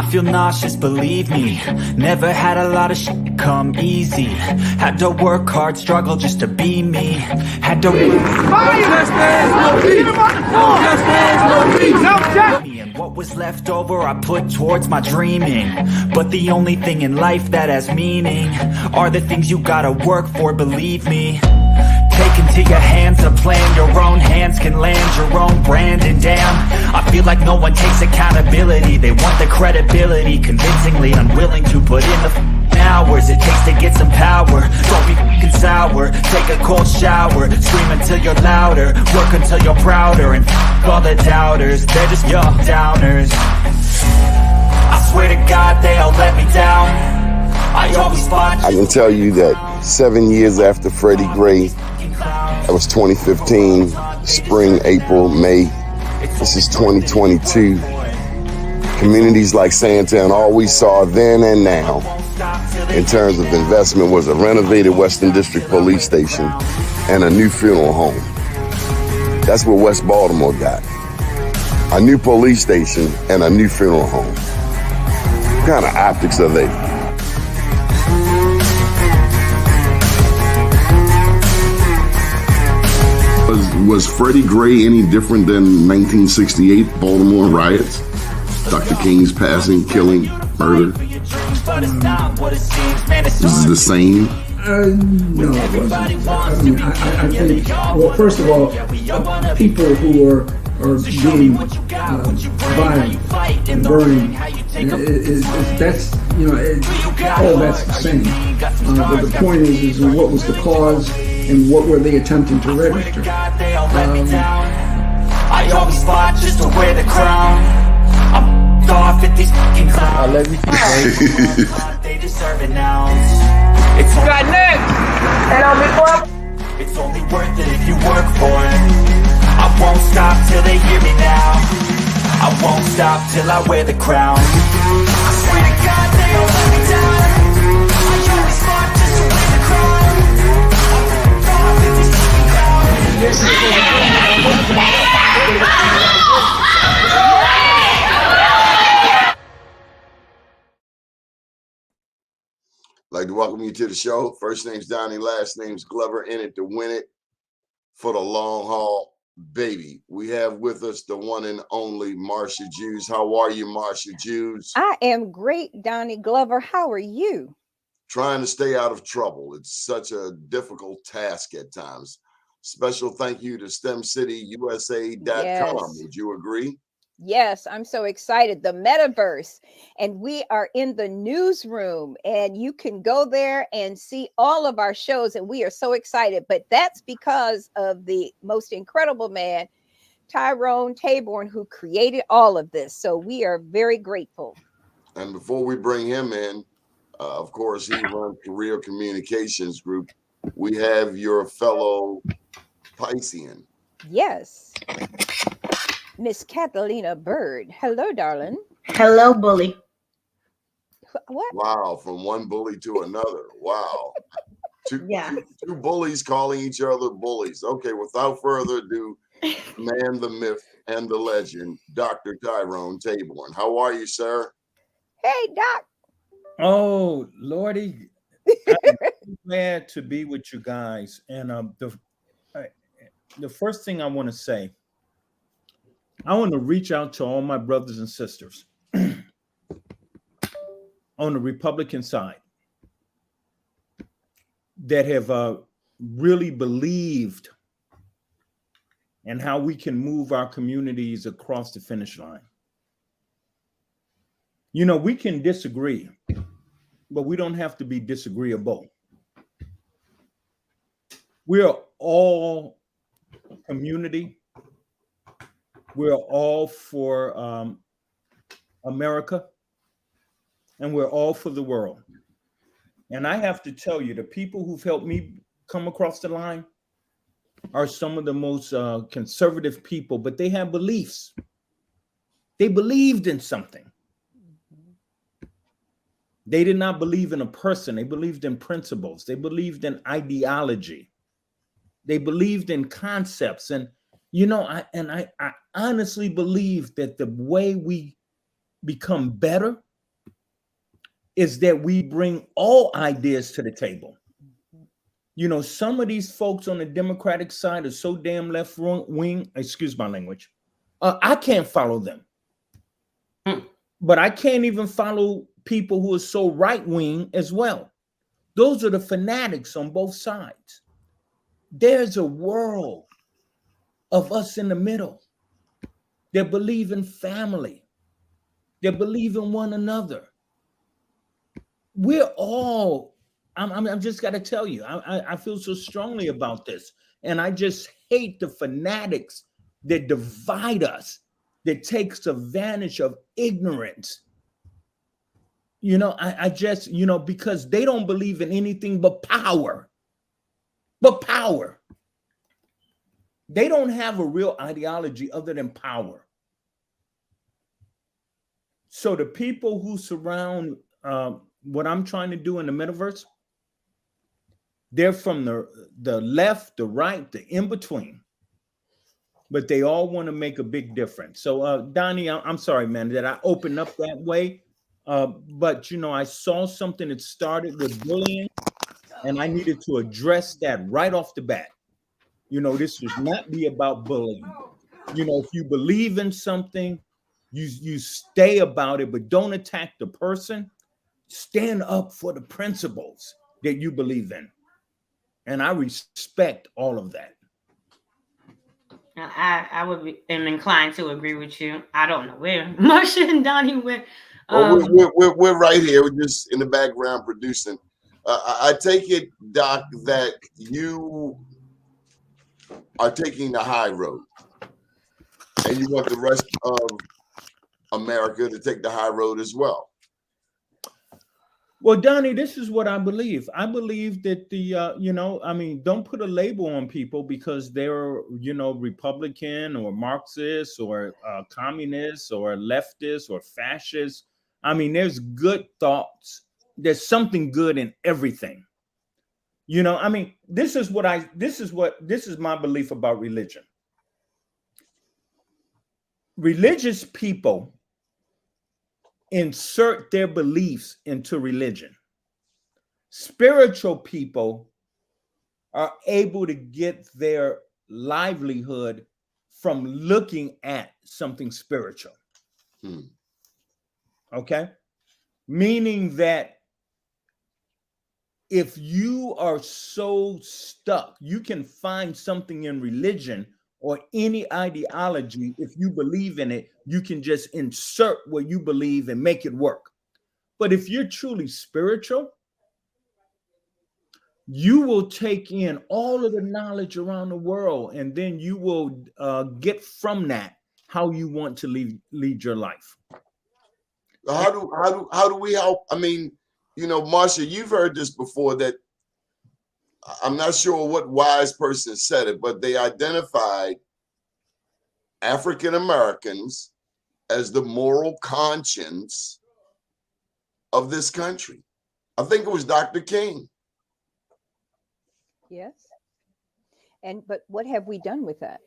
I feel nauseous, believe me. Never had a lot of shit come easy. Had to work hard, struggle just to be me. Had to and what was left over I put towards my dreaming. But the only thing in life that has meaning are the things you gotta work for, believe me. Take into your hands a plan, your own hands can land your own brand. And damn, I feel like no one takes accountability. They want the credibility, convincingly unwilling to put in the hours it takes to get some power. Don't be fucking sour, take a cold shower. Scream until you're louder, work until you're prouder. And all the doubters, they're just young downers. I swear to God they all let me down. I always fought. I can tell you that 7 years after Freddie Gray, that was 2015, spring, April, May. This is 2022. Communities like Sandtown, all we saw then and now in terms of investment was a renovated Western District Police Station and a new funeral home. That's what West Baltimore got. A new police station and a new funeral home. What kind of optics are they? Was Freddie Gray any different than 1968 Baltimore riots? Dr. King's passing, killing, murder? This is the same? No, it wasn't. I mean, I think, well, first of all, people who are being violent and burning, that's, all that's the same. But the point is what was the cause and what were they attempting to register? I always fought just to wear the crown. I'm off at these fucking clowns. I love you. They deserve an ounce. It's got next. And on me for. It's only worth it if you work for it. I won't stop till they hear me now. I won't stop till I wear the crown. I swear to God they all let me down. I always fought just to wear the crown. I'm off at these fucking clowns. I'd like to welcome you to the show. First name's Doni, last name's Glover, in it to win it for the long haul, baby. We have with us the one and only Marsha Jews. How are you, Marsha Jews? I am great, Doni Glover. How are you? Trying to stay out of trouble. It's such a difficult task at times. Special thank you to STEMCityUSA.com. Yes. Would you agree? Yes, I'm so excited. The metaverse, and we are in the newsroom, and you can go there and see all of our shows, and we are so excited. But that's because of the most incredible man, Tyrone Taborn, who created all of this. So we are very grateful. And before we bring him in, of course, he runs Career Communications Group. We have your fellow Piscean. Yes. Miss Catalina Bird. Hello, darling. Hello, bully. What? Wow, from one bully to another. Wow. Two bullies calling each other bullies. Okay, without further ado, man, the myth, and the legend, Dr. Tyrone Taborn. How are you, sir? Hey, Doc. Oh, Lordy. I'm glad to be with you guys. And the first thing I want to say, I want to reach out to all my brothers and sisters on the Republican side that have really believed in how we can move our communities across the finish line. We can disagree, but we don't have to be disagreeable. We are all community. We're all for America, and we're all for the world. And I have to tell you, the people who've helped me come across the line are some of the most conservative people, but they have beliefs. They believed in something. They did not believe in a person. They believed in principles. They believed in ideology. They believed in concepts. And I honestly believe that the way we become better is that we bring all ideas to the table. You know, some of these folks on the Democratic side are so damn left wing, excuse my language, I can't follow them. But I can't even follow people who are so right wing as well. Those are the fanatics on both sides. There's a world of us in the middle that believe in family, that believe in one another. We're all, I'm just got to tell you, I feel so strongly about this. And I just hate the fanatics that divide us, that takes advantage of ignorance. You know, I just, you know, because they don't believe in anything but power. But power. They don't have a real ideology other than power. So the people who surround what I'm trying to do in the metaverse, they're from the left, the right, the in-between. But they all want to make a big difference. So, Donnie, I'm sorry, man, that I opened up that way. But, you know, I saw something that started with bullying, and I needed to address that right off the bat. You know, this should not be about bullying. You know, if you believe in something, you stay about it, but don't attack the person. Stand up for the principles that you believe in. And I respect all of that. am inclined to agree with you. I don't know where Marsha and Doni went. Well, we're right here. We're just in the background producing. I take it, Doc, that you are taking the high road, and you want the rest of America to take the high road as well. Well, Donnie, this is what I believe. I believe that you know, I mean, don't put a label on people because they're, you know, Republican or Marxist or communist or leftist or fascist. I mean, there's good thoughts. There's something good in everything. You know, I mean, this is my belief about religion. Religious people insert their beliefs into religion. Spiritual people are able to get their livelihood from looking at something spiritual. Okay? Meaning that if you are so stuck, you can find something in religion or any ideology. If you believe in it, you can just insert what you believe and make it work. But if you're truly spiritual, you will take in all of the knowledge around the world, and then you will get from that how you want to lead your life. How do we help? I mean, you know, Marsha, you've heard this before, that I'm not sure what wise person said it, but they identified African Americans as the moral conscience of this country. I think it was Dr. King. Yes. But what have we done with that?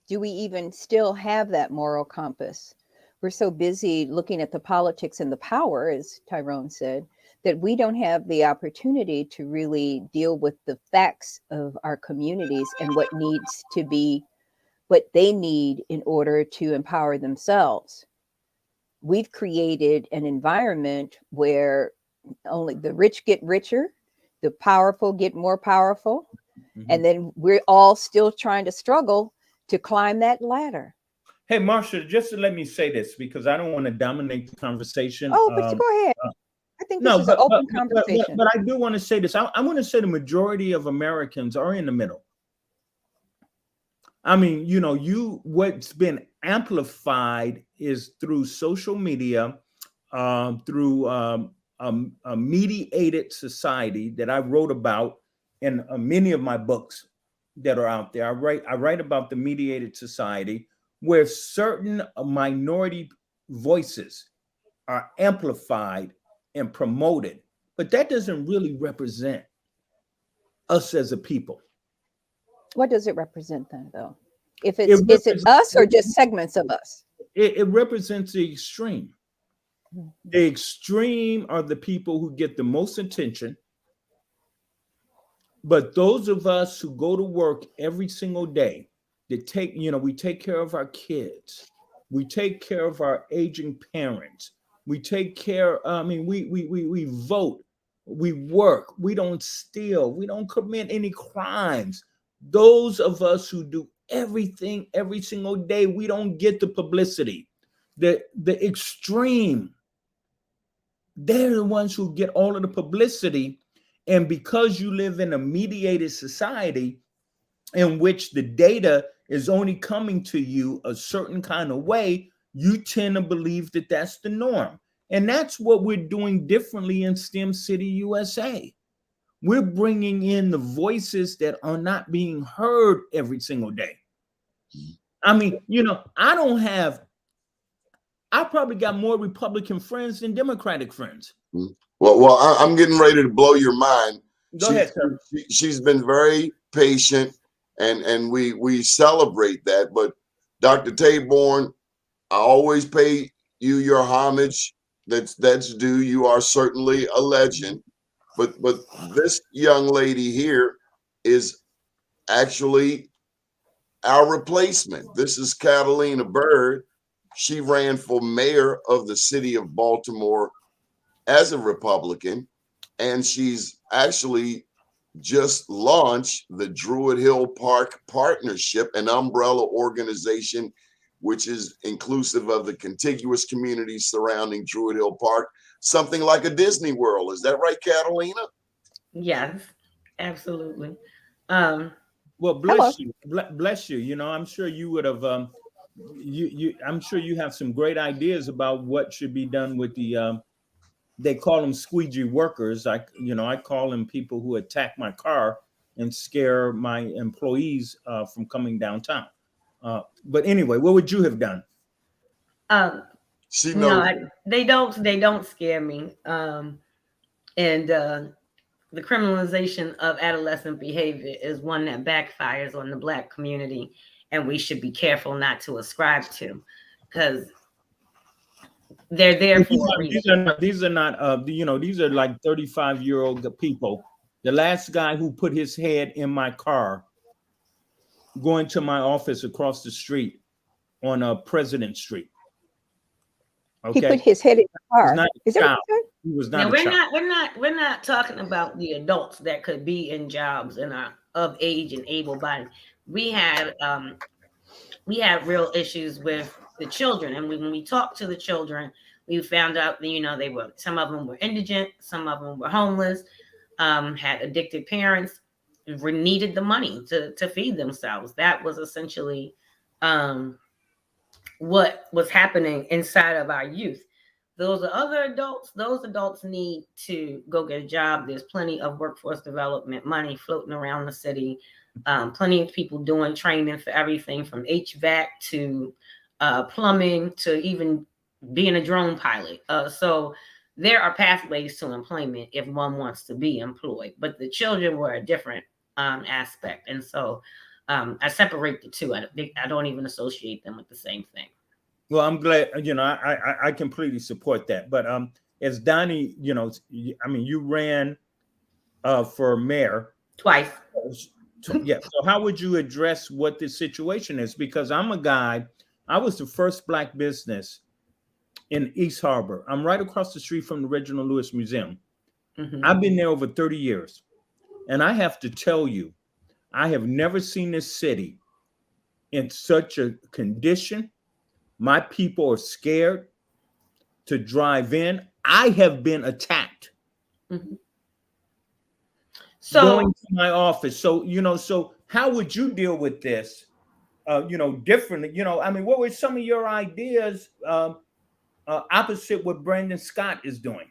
Do we even still have that moral compass? We're so busy looking at the politics and the power, as Tyrone said, that we don't have the opportunity to really deal with the facts of our communities and what needs to be, what they need in order to empower themselves. We've created an environment where only the rich get richer, the powerful get more powerful, and then we're all still trying to struggle to climb that ladder. Hey, Marsha, just to let me say this, because I don't want to dominate the conversation. Oh, but you go ahead. I think this is an open conversation. But I do want to say this. I want to say the majority of Americans are in the middle. I mean, you know, what's been amplified is through social media, through a mediated society that I wrote about in many of my books that are out there. I write about the mediated society where certain minority voices are amplified and promoted, but that doesn't really represent us as a people. What does it represent then, though? If is it us or just segments of us? It represents the extreme. The extreme are the people who get the most attention. But those of us who go to work every single day, that take, we take care of our kids, we take care of our aging parents, we take care, we vote, we work, we don't steal, we don't commit any crimes. Those of us who do everything every single day, we don't get the publicity. The extreme, they're the ones who get all of the publicity. And because you live in a mediated society in which the data is only coming to you a certain kind of way, you tend to believe that that's the norm. And that's what we're doing differently in STEM City USA. We're bringing in the voices that are not being heard every single day. I mean, I probably got more Republican friends than Democratic friends. Well, I'm getting ready to blow your mind. Go ahead, sir. She's been very patient, and we celebrate that. But Dr. Taborn, I always pay you your homage. That's due. You are certainly a legend. But this young lady here is actually our replacement. This is Catalina Bird. She ran for mayor of the city of Baltimore as a Republican, and she's actually just launched the Druid Hill Park Partnership, an umbrella organization which is inclusive of the contiguous communities surrounding Druid Hill Park, something like a Disney World. Is that right, Catalina? Yes, absolutely. Well, bless you. Bless you. I'm sure you would have I'm sure you have some great ideas about what should be done with the they call them squeegee workers. I call them people who attack my car and scare my employees from coming downtown. But anyway, what would you have done? She knows. No, they don't scare me. And the criminalization of adolescent behavior is one that backfires on the Black community, and we should be careful not to ascribe to, because they're there for a reason. These are not these are like 35-year-old people. The last guy who put his head in my car going to my office across the street on President Street. Okay. He put his head in the car. Is that what you said? He was not. Now, we're not talking about the adults that could be in jobs and are of age and able-bodied. We have real issues with the children, and when we talked to the children, we found out that some of them were indigent, some of them were homeless, had addicted parents, needed the money to feed themselves. That was essentially what was happening inside of our youth. Those are other adults. Those adults need to go get a job. There's plenty of workforce development money floating around the city. Plenty of people doing training for everything from HVAC to plumbing to even being a drone pilot. So there are pathways to employment if one wants to be employed. But the children were a different aspect. And so I separate the two. I don't even associate them with the same thing. Well, I'm glad, I completely support that. But as Doni, you ran for mayor twice. Yeah. So how would you address what this situation is? Because I was the first Black business in East Harbor. I'm right across the street from the Reginald Lewis Museum. Mm-hmm. I've been there over 30 years. And I have to tell you, I have never seen this city in such a condition. My people are scared to drive in. I have been attacked. Mm-hmm. So going to my office. So, so how would you deal with this? Differently, what were some of your ideas opposite what Brandon Scott is doing?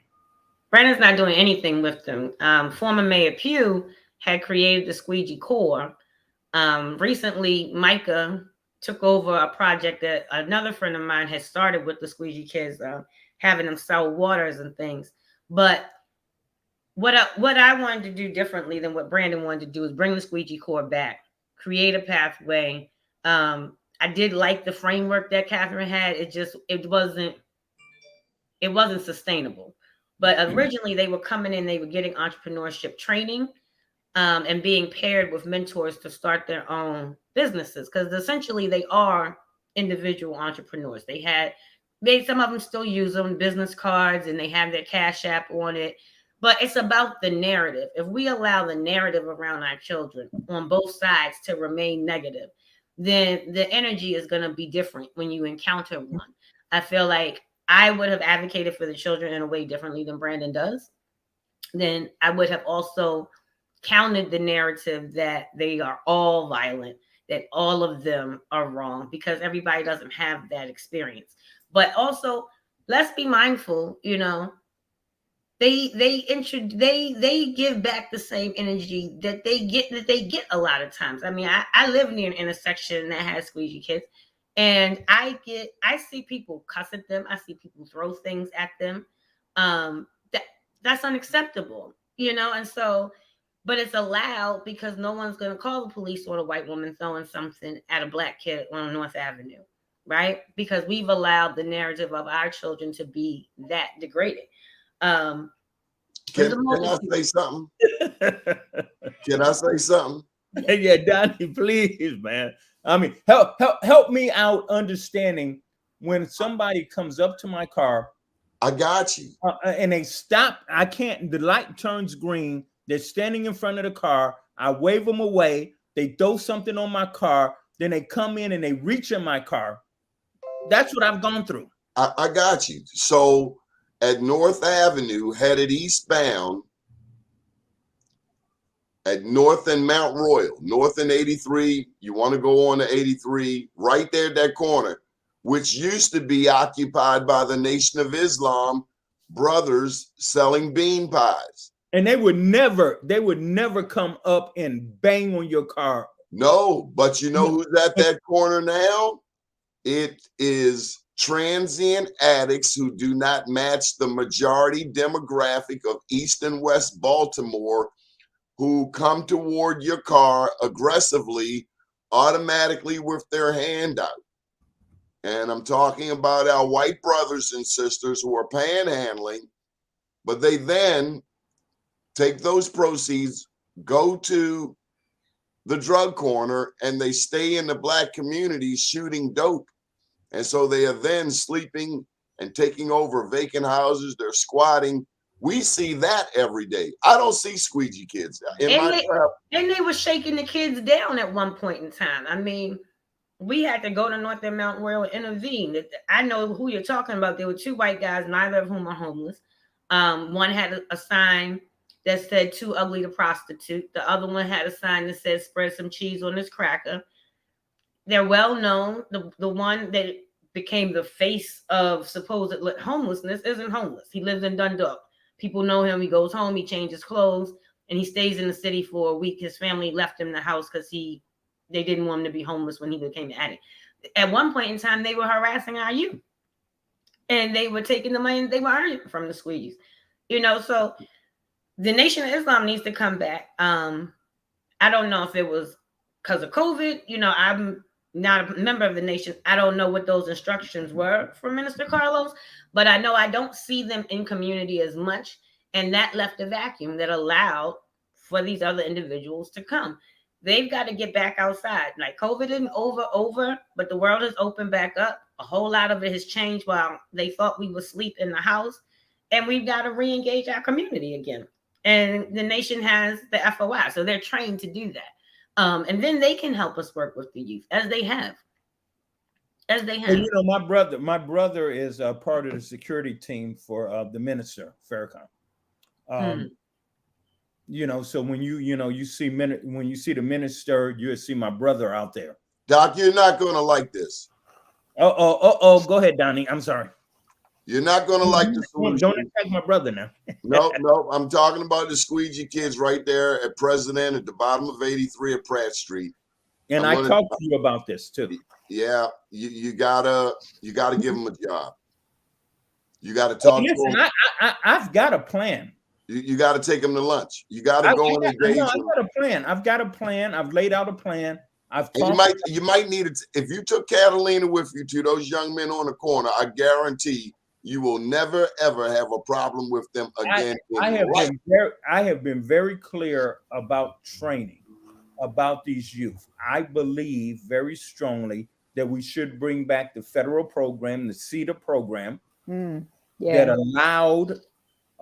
Brandon's not doing anything with them. Former Mayor Pugh had created the Squeegee Corps. Recently, Micah took over a project that another friend of mine had started with the Squeegee kids, having them sell waters and things. But what I wanted to do differently than what Brandon wanted to do is bring the Squeegee Corps back, create a pathway. I did like the framework that Catherine had. It wasn't it wasn't sustainable. But originally they were coming in, they were getting entrepreneurship training, and being paired with mentors to start their own businesses, because essentially they are individual entrepreneurs. Some of them still use them, business cards, and they have their Cash App on it. But it's about the narrative. If we allow the narrative around our children on both sides to remain negative, then the energy is going to be different when you encounter one. I feel like I would have advocated for the children in a way differently than Brandon does. Then I would have also counted the narrative that they are all violent, that all of them are wrong, because everybody doesn't have that experience. But also, let's be mindful, they give back the same energy that they get a lot of times. I mean, I live near an intersection that has squeegee kids, and I see people cuss at them. I see people throw things at them. That's unacceptable, and so, but it's allowed because no one's going to call the police on a white woman throwing something at a black kid on North Avenue, right? Because we've allowed the narrative of our children to be that degraded. Can I say something? Can I say something? Yeah, Donnie, please, man. I mean, help me out understanding when somebody comes up to my car. I got you. And they stop. The light turns green. They're standing in front of the car. I wave them away. They throw something on my car. Then they come in and they reach in my car. That's what I've gone through. I got you. So at North Avenue, headed eastbound, at North and Mount Royal, North and 83, you want to go on to 83, right there at that corner, which used to be occupied by the Nation of Islam brothers selling bean pies. And they would never come up and bang on your car. No, but you know who's at that corner now? It is transient addicts who do not match the majority demographic of East and West Baltimore, who come toward your car aggressively, automatically with their hand out. And I'm talking about our white brothers and sisters who are panhandling, but they then take those proceeds, go to the drug corner, and they stay in the black community shooting dope. And so they are then sleeping and taking over vacant houses. They're squatting. We see that every day. I don't see squeegee kids. And they were shaking the kids down at one point in time. I mean, we had to go to North and Mount Royal and intervene. I know who you're talking about. There were two white guys, neither of whom are homeless. One had a sign that said "Too ugly to prostitute." The other one had a sign that said "Spread some cheese on this cracker." They're well known. The one that became the face of supposed homelessness isn't homeless. He lives in Dundalk. People know him. He goes home. He changes clothes, and he stays in the city for a week. His family left him the house because they didn't want him to be homeless when he became an addict. At one point in time, they were harassing our youth, and they were taking the money they were earning from the squeegees. So the Nation of Islam needs to come back. I don't know if it was because of COVID. I'm not a member of the Nation. I don't know what those instructions were from Minister Carlos, but I know I don't see them in community as much. And that left a vacuum that allowed for these other individuals to come. They've got to get back outside. Like, COVID isn't over, but the world has opened back up. A whole lot of it has changed while they thought we would sleep in the house. And we've got to re-engage our community again. And the Nation has the FOI, so they're trained to do that. And then they can help us work with the youth, as they have. And my brother is a part of the security team for the minister, Farrakhan. So when you see the minister, you'll see my brother out there. Doc, you're not going to like this. Go ahead, Donnie. I'm sorry. You're not going to like the solution. Don't attack my brother now. No. I'm talking about the squeegee kids right there at President at the bottom of 83 at Pratt Street. And I talked to you about this too. Yeah, you gotta give them a job. You got to talk to them. I've got a plan. You got to take them to lunch. You got to go and engage them. I've got a plan. I've laid out a plan. You might need it. If you took Catalina with you to those young men on the corner, I guarantee you will never ever have a problem with them again. I have been very clear about training about these youth. I believe very strongly that we should bring back the federal program, the CETA program, that allowed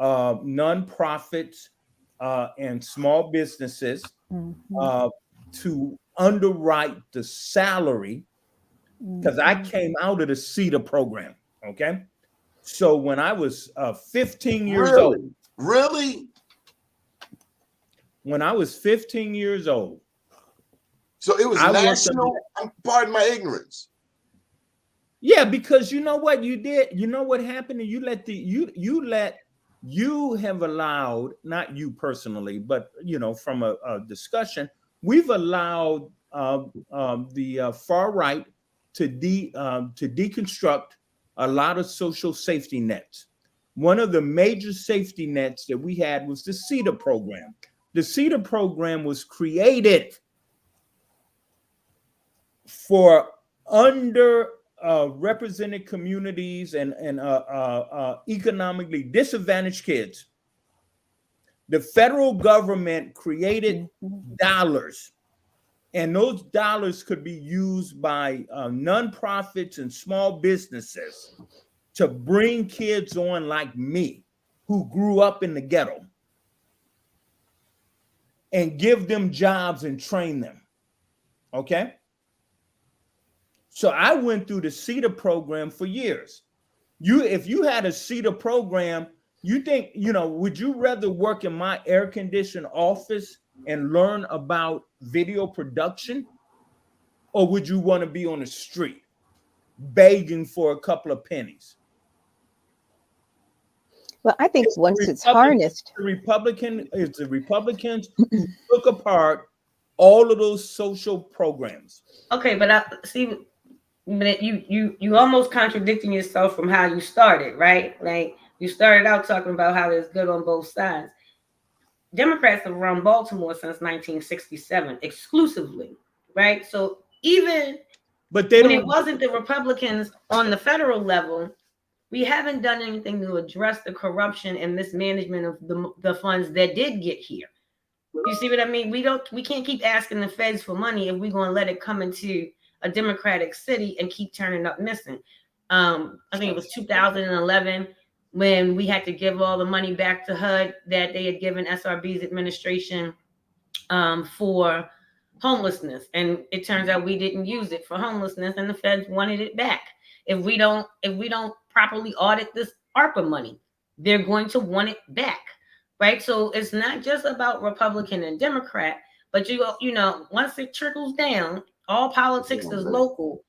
nonprofits and small businesses to underwrite the salary, because I came out of the CETA program. Okay. So when I was 15 years old. Really? When I was 15 years old. So it was national? Pardon my ignorance. Yeah, because you know what you did? You know what happened? And you have allowed, not you personally, but from a discussion, we've allowed the far right to deconstruct a lot of social safety nets. One of the major safety nets that we had was the CETA program. The CETA program was created for represented communities and economically disadvantaged kids. The federal government created dollars, and those dollars could be used by nonprofits and small businesses to bring kids on like me, who grew up in the ghetto, and give them jobs and train them. Okay? So I went through the CETA program for years. If you had a CETA program, you think, would you rather work in my air-conditioned office and learn about video production? Or would you want to be on the street begging for a couple of pennies? Well, I think once it's harnessed. The Republicans who took apart all of those social programs. Okay, but you almost contradicting yourself from how you started, right? Like, you started out talking about how there's good on both sides. Democrats have run Baltimore since 1967 exclusively, right? So even when it wasn't the Republicans on the federal level, we haven't done anything to address the corruption and mismanagement of the funds that did get here. You see what I mean? We can't keep asking the feds for money if we're going to let it come into a Democratic city and keep turning up missing. I think it was 2011 when we had to give all the money back to HUD that they had given SRB's administration for homelessness. And it turns out we didn't use it for homelessness, and the feds wanted it back. If we don't properly audit this ARPA money, they're going to want it back, right? So it's not just about Republican and Democrat, but once it trickles down, all politics is local.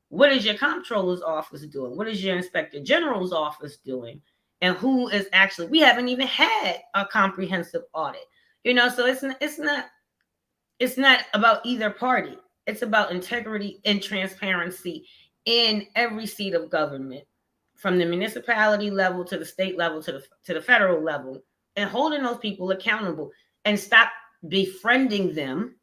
What is your comptroller's office doing? What is your inspector general's office doing? And who is actually? We haven't even had a comprehensive audit, So it's not about either party. It's about integrity and transparency in every seat of government, from the municipality level to the state level to the federal level, and holding those people accountable, and stop befriending them,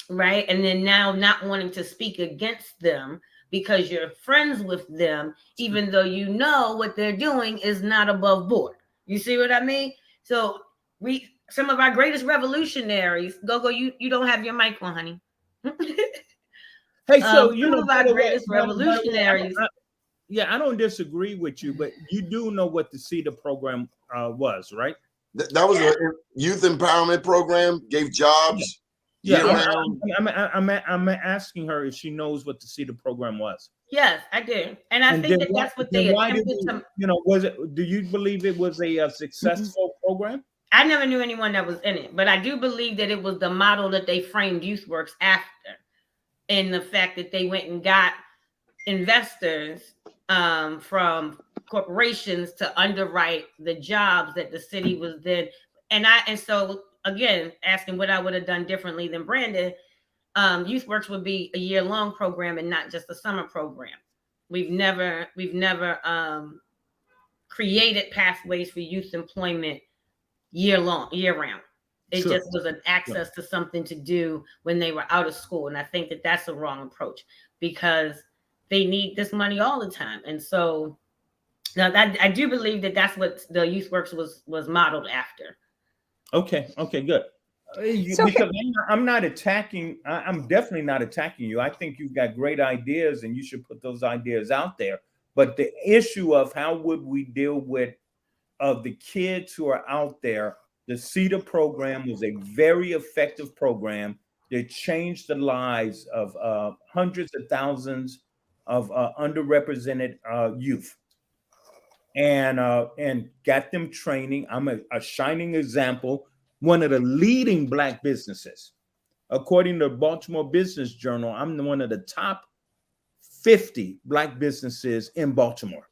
right? And then now not wanting to speak against them because you're friends with them, even though you know what they're doing is not above board. You see what I mean? So some of our greatest revolutionaries, go, you don't have your mic on, honey. Hey, so some of our greatest revolutionaries. I don't disagree with you, but you do know what the CETA program was, right? That was a youth empowerment program, gave jobs. Yeah, I'm asking her if she knows what the CETA program was. Yes, I do, and I think that's what they attempted to. Was it? Do you believe it was a successful program? I never knew anyone that was in it, but I do believe that it was the model that they framed YouthWorks after, and the fact that they went and got investors from corporations to underwrite the jobs that the city was then. And so again, asking what I would have done differently than Brandon, YouthWorks would be a year-long program and not just a summer program. We've never created pathways for youth employment year-round. It just was an access to something to do when they were out of school. And I think that that's a wrong approach, because they need this money all the time. And so Now, I do believe that that's what the Youth Works was modeled after. Okay, good. So Because I'm not attacking, I'm definitely not attacking you. I think you've got great ideas and you should put those ideas out there. But the issue of how would we deal with the kids who are out there, the CETA program was a very effective program that changed the lives of hundreds of thousands of underrepresented youth. And got them training. I'm a shining example. One of the leading Black businesses, according to Baltimore Business Journal, I'm one of the top 50 Black businesses in Baltimore.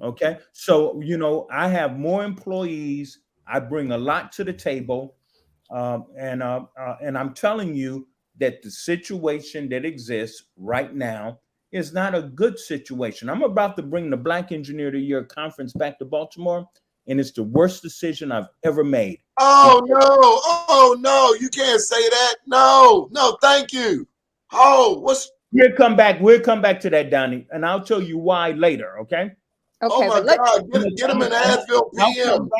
Okay, so I have more employees. I bring a lot to the table, and I'm telling you that the situation that exists right now is not a good situation. I'm about to bring the Black Engineer of the Year conference back to Baltimore, and it's the worst decision I've ever made. Oh no, you can't say that. No, thank you. Oh, We'll come back to that, Donnie, and I'll tell you why later, okay? Oh my God, get him an Advil PM.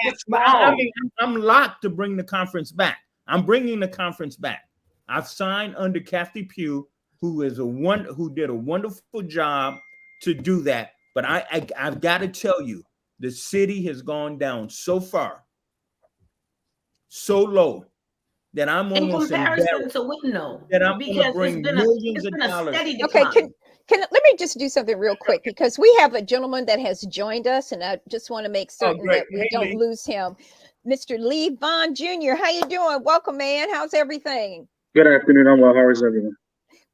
I'm locked to bring the conference back. I'm bringing the conference back. I've signed under Kathy Pugh, who did a wonderful job to do that. But I've got to tell you, the city has gone down so far, so low, that I'm almost in comparison embarrassed to Winnow, that I'm going to bring millions of dollars. Okay, let me just do something real quick, because we have a gentleman that has joined us, and I just want to make certain that we don't lose him. Mr. Lee Vaughn Jr., how you doing? Welcome, man. How's everything? Good afternoon. I'm well. How is everyone?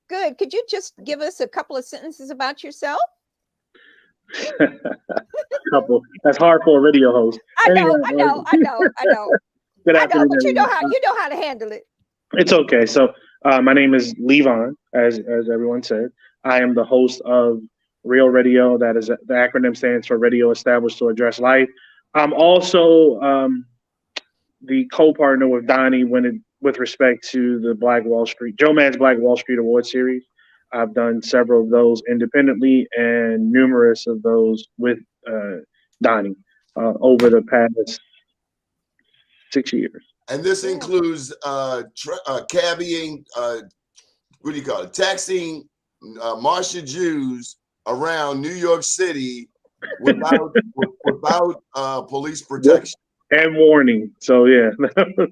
Good. Could you just give us a couple of sentences about yourself? Couple. That's hard for a radio host. I know. Good afternoon, but you know everyone. how to handle it. It's okay. So my name is Lee Vaughn, as everyone said. I am the host of Real Radio. That is the acronym stands for Radio Established to Address Life. I'm also the co-partner with Doni with respect to the Joe Mann's Black Wall Street Award Series. I've done several of those independently and numerous of those with Doni over the past 6 years. And this includes cabbying, what do you call it? Taxiing Marsha Jews around New York City without police protection and warning. So yeah,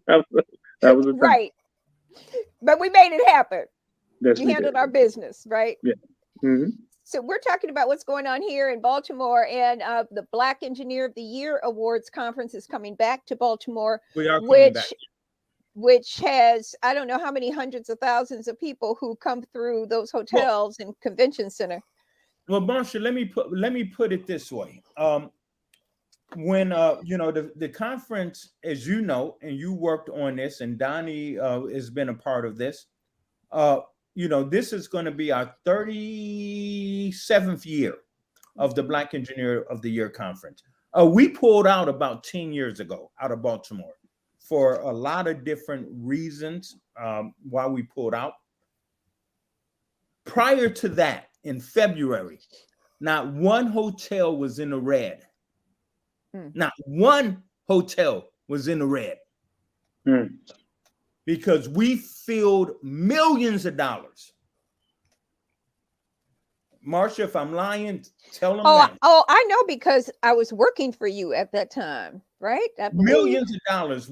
that was a right. But we made it happen. Yes, we handled our business, right? Yeah. Mm-hmm. So we're talking about what's going on here in Baltimore, and the Black Engineer of the Year Awards Conference is coming back to Baltimore. We are coming back. Which has, I don't know how many hundreds of thousands of people who come through those hotels and convention center. Well, Marsha, let me put it this way. When the conference, as you know, and you worked on this, and Doni has been a part of this. This is going to be our 37th year of the Black Engineer of the Year conference. We pulled out about 10 years ago out of Baltimore for a lot of different reasons why we pulled out. Prior to that, in February, not one hotel was in the red. Not one hotel was in the red. Because we filled millions of dollars. Marsha, if I'm lying, tell them that. Oh, I know, because I was working for you at that time, right? Millions of dollars.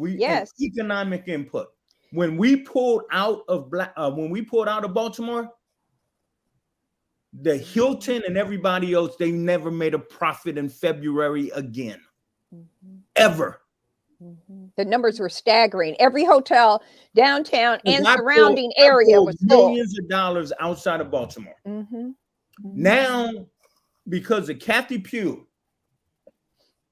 Economic input. When we pulled out of Baltimore, the Hilton and everybody else, they never made a profit in February again. Ever. The numbers were staggering. Every hotel downtown and surrounding area was full. Millions of dollars outside of Baltimore. Now, because of Kathy Pugh,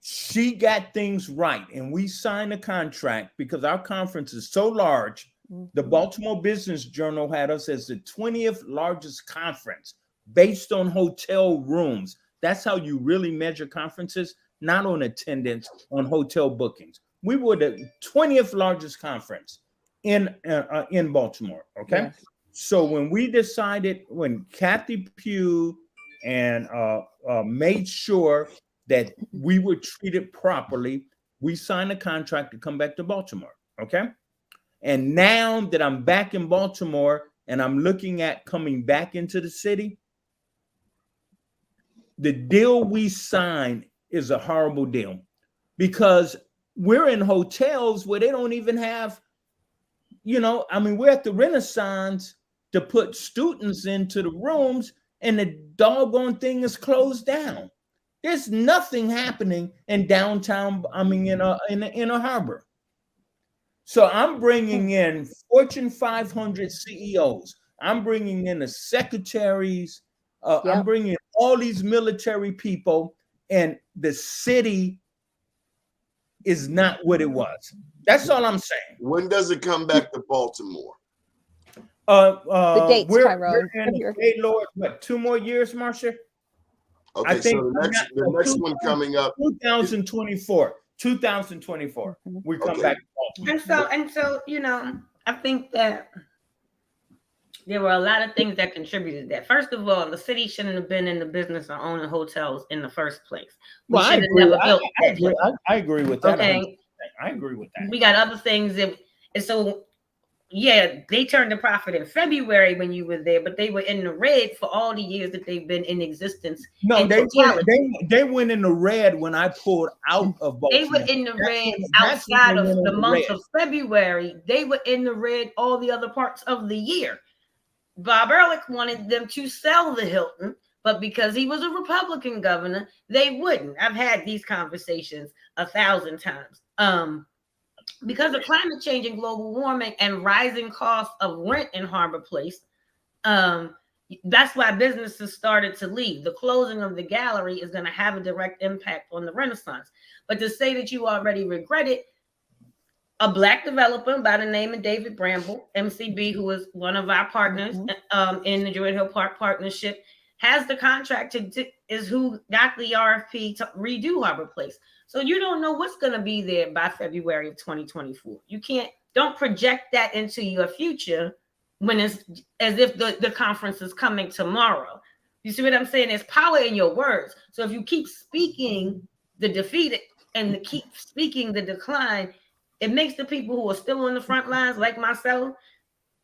she got things right, and we signed a contract because our conference is so large. The Baltimore Business Journal had us as the 20th largest conference based on hotel rooms. That's how you really measure conferences, not on attendance, on hotel bookings. We were the 20th largest conference in Baltimore. Okay. Yes. So when Kathy Pugh and made sure that we were treated properly. We signed a contract to come back to Baltimore. Okay. And now that I'm back in Baltimore and I'm looking at coming back into the city, the deal we signed is a horrible deal because we're in hotels where they don't even have, we're at the Renaissance to put students into the rooms and the doggone thing is closed down. There's nothing happening in downtown, in a harbor. So I'm bringing in Fortune 500 CEOs. I'm bringing in the secretaries. I'm bringing all these military people, and the city is not what it was. That's all I'm saying. When does it come back to Baltimore? The dates, we're Tyrone. in the Lord, what, 2 more years, Marsha? Okay, so the next one coming up, 2024. 2024. We come back to Baltimore. And so, I think that there were a lot of things that contributed to that. First of all, the city shouldn't have been in the business of owning hotels in the first place. Well, I agree with that. Okay. I agree with that. We got other things and so they turned a profit in February when you were there, but they were in the red for all the years that they've been in existence. No, they went in the red when I pulled out of Baltimore. They were in the red outside of the month of February. They were in the red all the other parts of the year. Bob Ehrlich wanted them to sell the Hilton, but because he was a Republican governor, they wouldn't. I've had these conversations 1,000 times. Because of climate change and global warming and rising costs of rent in Harbor Place, that's why businesses started to leave. The closing of the gallery is going to have a direct impact on the Renaissance. But to say that you already regret it, a Black developer by the name of David Bramble, MCB, who is one of our partners in the Druid Hill Park Partnership, has the contract is who got the RFP to redo Harbor Place. So you don't know what's going to be there by February of 2024. Don't project that into your future when it's as if the conference is coming tomorrow. You see what I'm saying? There's power in your words. So if you keep speaking the defeat and keep speaking the decline, it makes the people who are still on the front lines, like myself,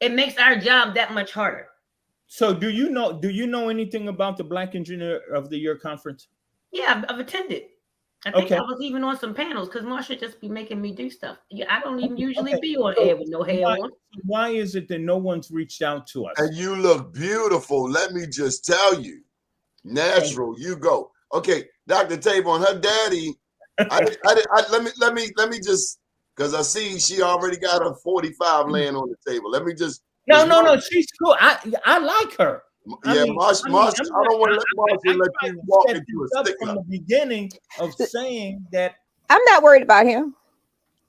it makes our job that much harder. So do you know anything about the Black Engineer of the Year conference? Yeah, I've attended. I think I was even on some panels because Marsha just be making me do stuff. I don't even usually be on air with no hair on. Why is it that no one's reached out to us? And you look beautiful. Let me just tell you, natural. You go. Okay, Dr. Tabor, her daddy. Let me just, because I see she already got her 45 laying on the table. Let me just. No. She's cool. I like her. Marsha, I don't want to let Marsha let you walk into a stick from the beginning of saying that I'm not worried about him.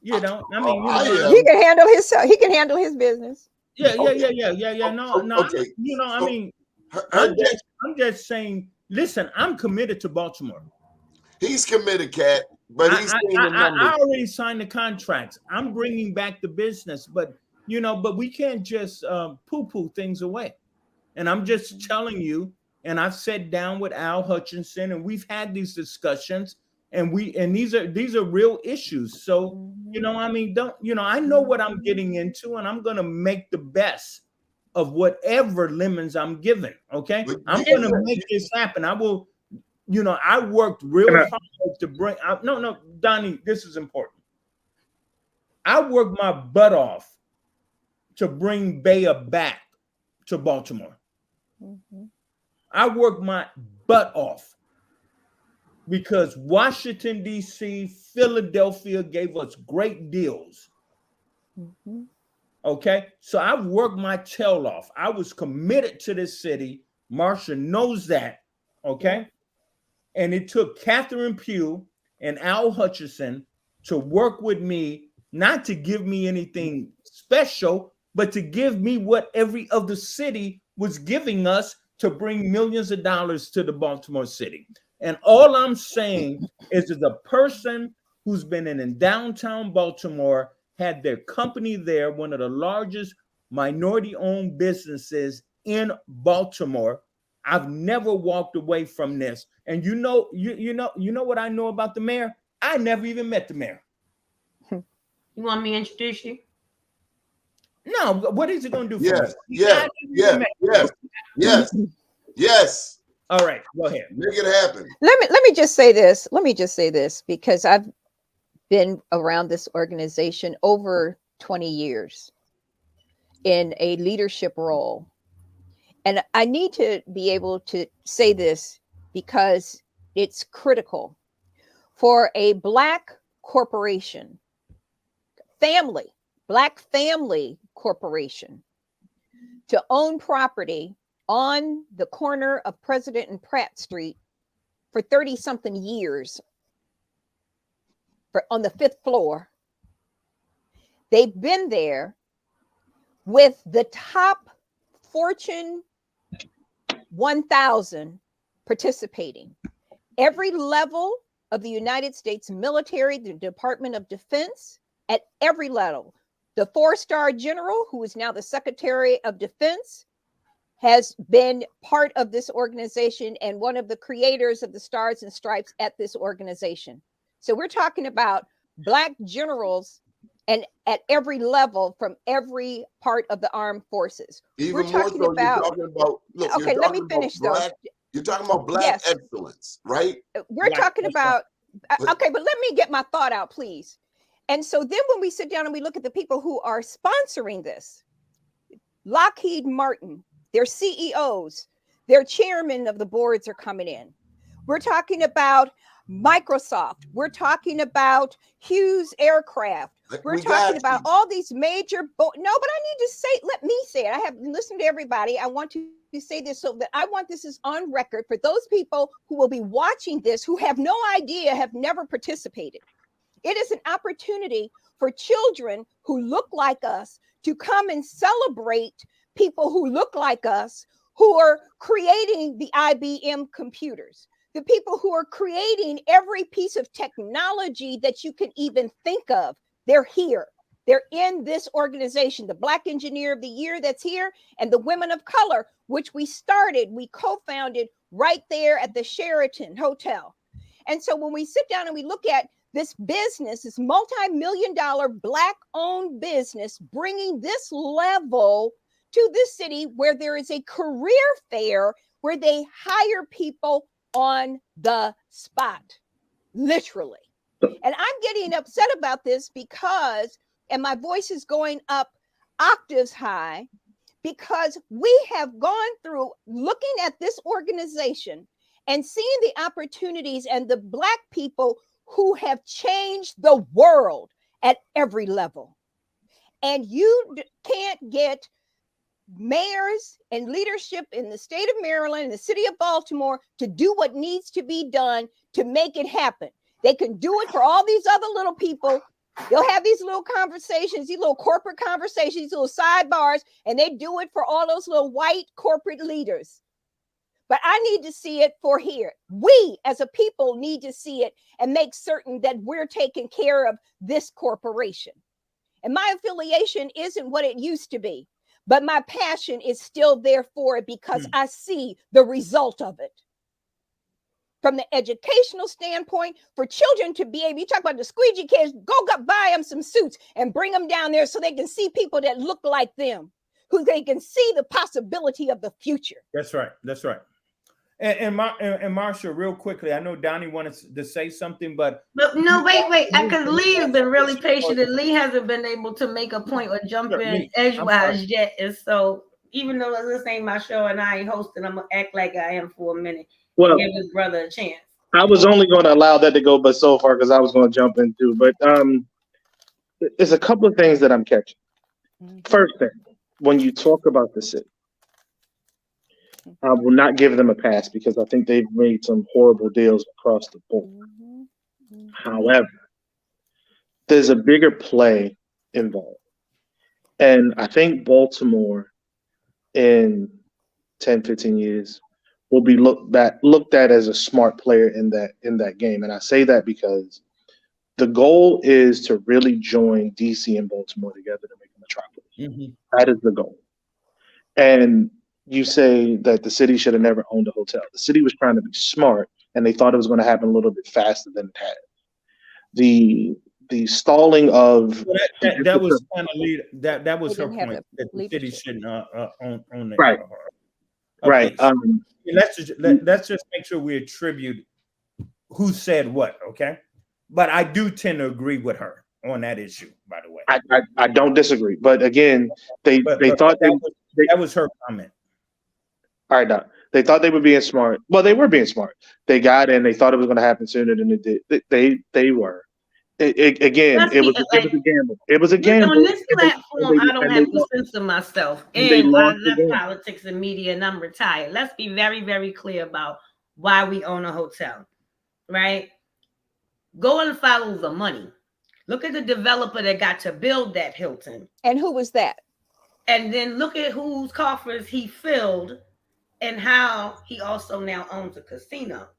He can handle himself. He can handle his business. Yeah. No. Okay. I'm just saying. Listen, I'm committed to Baltimore. He's committed, Kat, but he's I already signed the contracts. I'm bringing back the business, but we can't just poo-poo things away. And I'm just telling you, and I've sat down with Al Hutchinson and we've had these discussions and these are real issues. So, I know what I'm getting into and I'm going to make the best of whatever lemons I'm given. Okay. I'm going to make this happen. I will, I worked real hard to bring out. No, Doni, this is important. I worked my butt off to bring Bea back to Baltimore. I worked my butt off because Washington, D.C., Philadelphia gave us great deals. Okay, so I've worked my tail off. I was committed to this city. Marsha knows that. Okay, and it took Catherine Pugh and Al Hutchinson to work with me, not to give me anything special, but to give me what every other city was giving us to bring millions of dollars to the Baltimore city. And all I'm saying is a person who's been in downtown Baltimore, had their company there, one of the largest minority-owned businesses in Baltimore, I've never walked away from this. And you know what I know about the mayor? I never even met the mayor. You want me to introduce you? No, what is it going to do for Yes, me? yes. All right, go ahead. Make it happen. Let me just say this. Let me just say this, because I've been around this organization over 20 years in a leadership role. And I need to be able to say this because it's critical for a Black corporation, Black family corporation, to own property on the corner of President and Pratt Street for 30 something years on the 5th floor. They've been there with the top Fortune 1000 participating. Every level of the United States military, the Department of Defense, at every level. The 4-star general, who is now the Secretary of Defense, has been part of this organization and one of the creators of the Stars and Stripes at this organization. So we're talking about Black generals and at every level from every part of the armed forces. Even we're more talking so, about, you're talking about, look, okay, let me finish though. You're talking about Black excellence, right? We're talking about, okay, but let me get my thought out, please. And so then when we sit down and we look at the people who are sponsoring this, Lockheed Martin, their CEOs, their chairmen of the boards are coming in. We're talking about Microsoft. We're talking about Hughes Aircraft. We're talking about all these major, no, but I need to say, let me say it. I have listened to everybody. I want to say this so that I want this is on record for those people who will be watching this, who have no idea, have never participated. It is an opportunity for children who look like us to come and celebrate people who look like us, who are creating the IBM computers, the people who are creating every piece of technology that you can even think of. They're here. They're in this organization, the Black Engineer of the Year that's here, and the Women of Color, which we co-founded right there at the Sheraton Hotel. And so when we sit down and we look at this business, this multi-million-dollar Black-owned business, bringing this level to this city where there is a career fair where they hire people on the spot, literally. And I'm getting upset about this because, and my voice is going up octaves high, because we have gone through looking at this organization and seeing the opportunities and the Black people who have changed the world at every level. And you can't get mayors and leadership in the state of Maryland and the city of Baltimore to do what needs to be done to make it happen. They can do it for all these other little people. They'll have these little conversations, these little corporate conversations, these little sidebars, and they do it for all those little white corporate leaders. But I need to see it for here. We as a people need to see it and make certain that we're taking care of this corporation. And my affiliation isn't what it used to be, but my passion is still there for it because I see the result of it. From the educational standpoint, for children to be able, you talk about the squeegee kids, go buy them some suits and bring them down there so they can see people that look like them, who they can see the possibility of the future. That's right. That's right. And Marsha, real quickly, I know Donnie wanted to say something, but no, wait, because Lee has been really patient, and Lee hasn't been able to make a point or jump in edgewise yet. And so, even though this ain't my show and I ain't hosting, I'm gonna act like I am for a minute. Well, give his brother a chance. I was only going to allow that to go, but so far because I was going to jump in too. But there's a couple of things that I'm catching. First thing, when you talk about the city, I will not give them a pass because I think they've made some horrible deals across the board. However, there's a bigger play involved. And I think Baltimore in 10, 15 years will be looked at as a smart player in that game. And I say that because the goal is to really join DC and Baltimore together to make a metropolis. That is the goal. And you say that the city should have never owned a hotel. The city was trying to be smart, and they thought it was going to happen a little bit faster than it had. The stalling of So that was kind of that was They her didn't have point, the that the city leadership. shouldn't own it. Right. Okay, Right. so let's just make sure we attribute who said what. Okay, but I do tend to agree with her on that issue. By the way, I don't disagree, but again, they but thought that was her comment. all right, Doc. They thought they were being smart. Well, they were being smart. They got in. They thought it was going to happen sooner than it did. They were. Again, it was a gamble. It was a gamble. On this platform, I don't have to lost. censor myself. They And I lost the left game. politics and media, and I'm retired. Let's be very, very clear about why we own a hotel, right? Go and follow the money. Look at the developer that got to build that Hilton. And who was that? And then look at whose coffers he filled and how he also now owns a casino.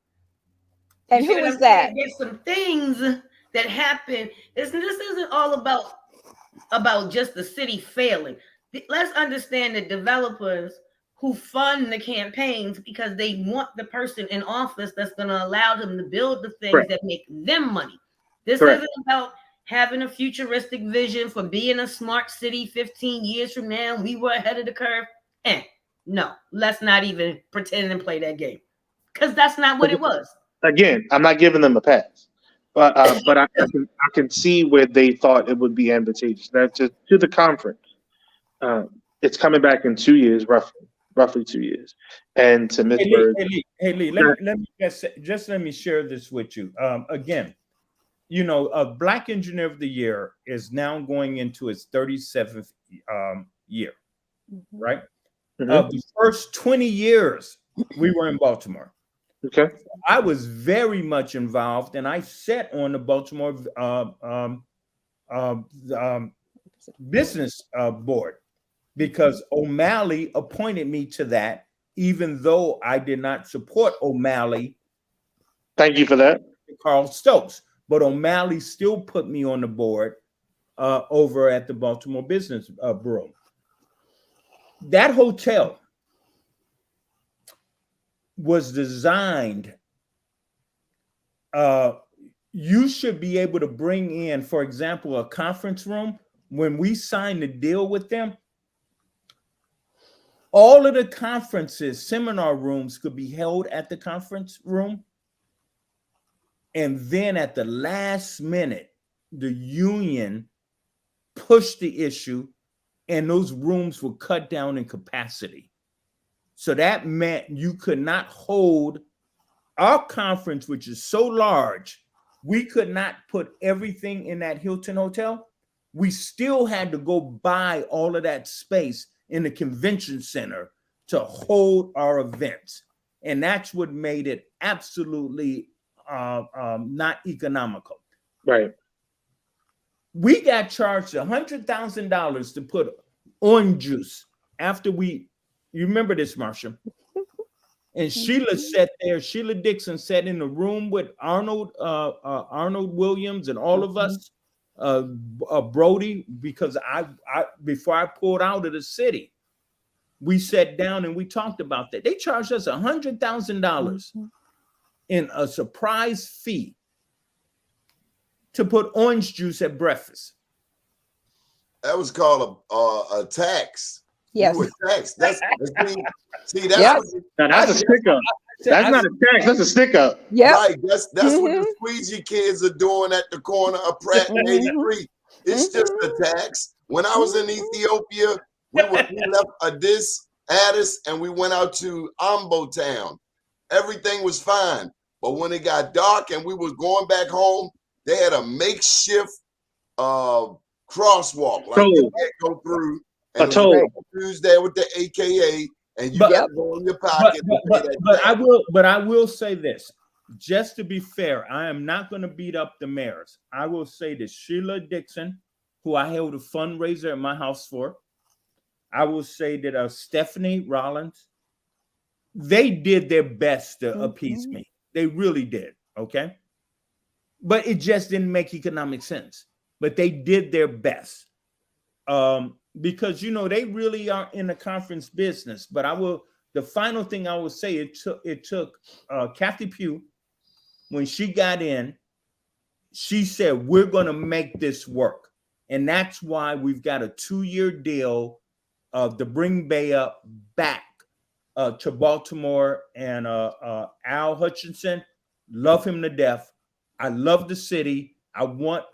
And who was that? There's some things that happen. This isn't all about just the city failing. Let's understand the developers who fund the campaigns because they want the person in office that's going to allow them to build the things that make them money. This isn't about having a futuristic vision for being a smart city 15 years from now. We were ahead of the curve. No, let's not even pretend and play that game, because that's not what it was. Again, I'm not giving them a pass, but I can see where they thought it would be advantageous. That's just to the conference. It's coming back in 2 years, roughly 2 years, and to Mittsburg. Hey Lee, let me let me share this with you. Again, you know, Black Engineer of the Year is now going into its 37th year, right? Mm-hmm. The first 20 years we were in Baltimore. Okay. I was very much involved, and I sat on the Baltimore business board because O'Malley appointed me to that, even though I did not support O'Malley. Thank you for that. Carl Stokes, but O'Malley still put me on the board over at the Baltimore Business Bureau. That hotel was designed. You should be able to bring in, for example, a conference room. When we signed the deal with them, all of the conferences, seminar rooms could be held at the conference room. And then at the last minute, the union pushed the issue and those rooms were cut down in capacity. So that meant you could not hold our conference, which is so large. We could not put everything in that Hilton hotel. We still had to go buy all of that space in the convention center to hold our events. And that's what made it absolutely not economical. Right. We got charged $100,000 to put orange juice after you remember this, Marsha? And Sheila sat there, Sheila Dixon sat in the room with Arnold Williams and all of us, Brody, because I before I pulled out of the city, we sat down and we talked about that. They charged us $100,000 in a surprise fee to put orange juice at breakfast. That was called a tax. Yes. You were taxed. That's Yep. Now that's a stick up. That's not a tax. That's a stick up. Yeah. right. That's what the squeezy kids are doing at the corner of Pratt and 83. It's just a tax. When I was in Ethiopia, we left Addis, and we went out to Ambo Town. Everything was fine. But when it got dark and we was going back home, they had a makeshift crosswalk. Like you can't go through. And A toll. Who's there with the AKA, and you got to go in your pocket. But I will say this, just to be fair, I am not going to beat up the mayors. I will say this: Sheila Dixon, who I held a fundraiser at my house for. I will say that Stephanie Rollins, they did their best to appease me. They really did. Okay, but it just didn't make economic sense. But they did their best. because they really are in the conference business. But the final thing I will say, it took Kathy Pugh, when she got in, she said, we're going to make this work. And that's why we've got a 2-year deal to bring BEA back to Baltimore. And Al Hutchinson, love him to death. I love the city. I want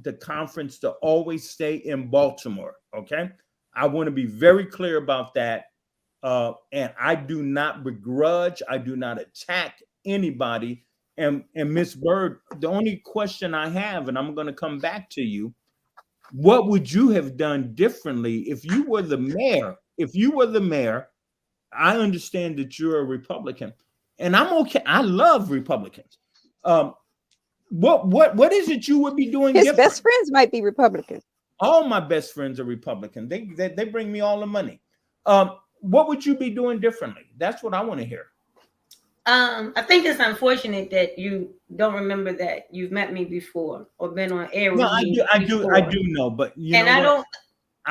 the conference to always stay in Baltimore. Okay. I want to be very clear about that. And I do not begrudge. I do not attack anybody. And Ms. Bird, the only question I have, and I'm going to come back to you, what would you have done differently if you were the mayor? If you were the mayor, I understand that you're a Republican, and I'm okay. I love Republicans. What is it you would be doing His different? best friends might be Republicans. All my best friends are Republican. They bring me all the money. What would you be doing differently? That's what I want to hear. I think it's unfortunate that you don't remember that you've met me before or been on air with me. I do know, but I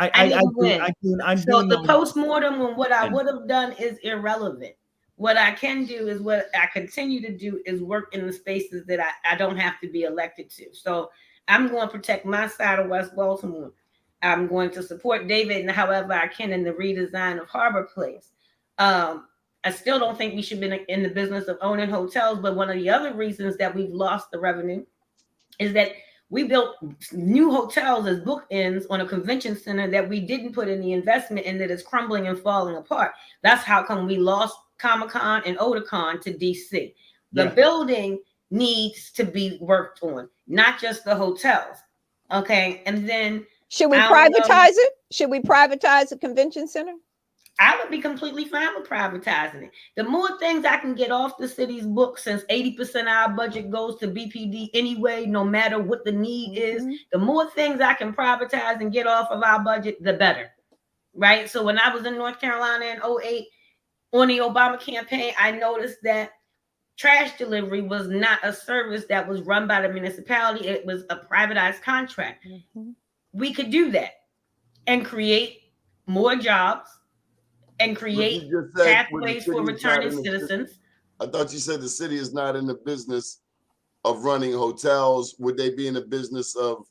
do. The postmortem on what I would have done is irrelevant. What I can do is what I continue to do is work in the spaces that I don't have to be elected to. So I'm going to protect my side of West Baltimore. I'm going to support David and however I can in the redesign of Harbor Place. I still don't think we should be in the business of owning hotels, but one of the other reasons that we've lost the revenue is that we built new hotels as bookends on a convention center that we didn't put in the investment in, that is crumbling and falling apart. That's how come we lost Comic-Con and Otakon to DC. The building needs to be worked on, not just the hotels. Okay. And then should we privatize it? Should we privatize the convention center? I would be completely fine with privatizing it. The more things I can get off the city's books, since 80% of our budget goes to BPD anyway, no matter what the need is, the more things I can privatize and get off of our budget, the better. Right? So when I was in North Carolina in 2008 on the Obama campaign, I noticed that trash delivery was not a service that was run by the municipality. It was a privatized contract. We could do that and create more jobs and create pathways for returning citizens. I thought you said the city is not in the business of running hotels. Would they be in the business of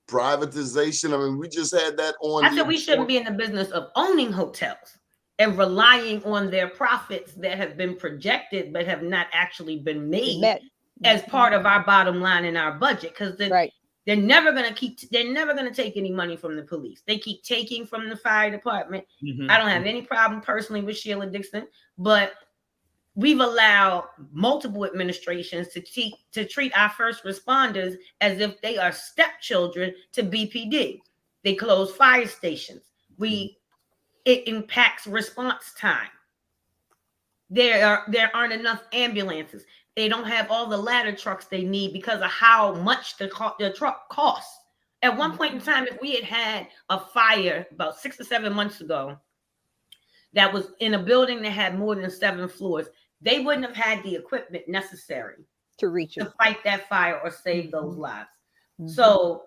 privatization? I mean, we just had that on. I said we shouldn't be in the business of owning hotels and relying on their profits that have been projected but have not actually been made as part of our bottom line in our budget, because they're never going to take any money from the police. They keep taking from the fire department. I don't have any problem personally with Sheila Dixon, but we've allowed multiple administrations to treat our first responders as if they are stepchildren to BPD. They close fire stations. It impacts response time. There aren't enough ambulances. They don't have all the ladder trucks they need because of how much the truck costs. At one point in time, if we had a fire about 6 or 7 months ago that was in a building that had more than 7 floors, they wouldn't have had the equipment necessary to fight that fire or save those lives. So,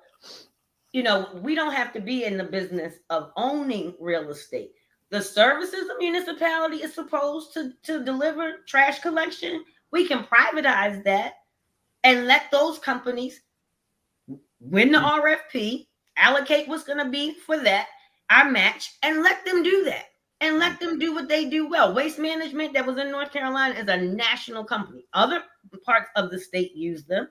we don't have to be in the business of owning real estate. The services a municipality is supposed to deliver, trash collection, we can privatize that and let those companies win the RFP, allocate what's going to be for that, our match, and let them do that. And let them do what they do well. Waste Management that was in North Carolina is a national company. Other parts of the state use them.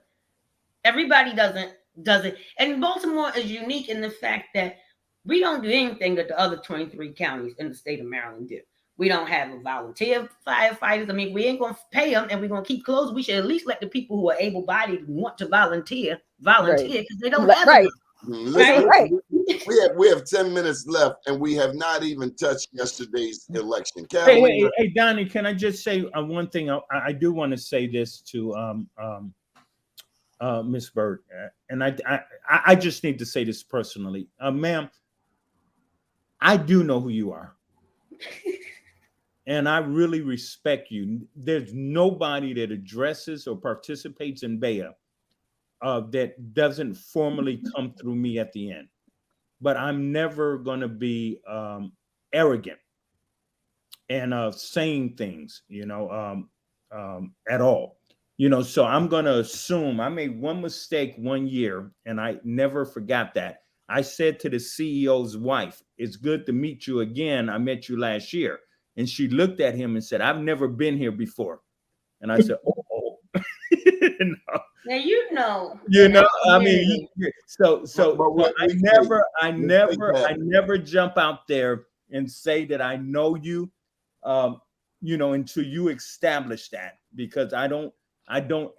Everybody does it. And Baltimore is unique in the fact that we don't do anything that the other 23 counties in the state of Maryland do. We don't have a volunteer firefighters. I mean, we ain't going to pay them and we're going to keep closed. We should at least let the people who are able-bodied want to volunteer because they don't have it. We have 10 minutes left and we have not even touched yesterday's election. Hey, Donnie, can I just say one thing? I do want to say this to Ms. Bird, and I just need to say this personally. Ma'am, I do know who you are. And I really respect you. There's nobody that addresses or participates in BEA that doesn't formally come through me at the end. but I'm never going to be arrogant and saying things, at all. So I'm going to assume I made one mistake one year, and I never forgot that. I said to the CEO's wife, "It's good to meet you again. I met you last year." And she looked at him and said, "I've never been here before." And I said, "Oh." Now I mean, so I never jump out there and say that I know you, until you establish that, because I don't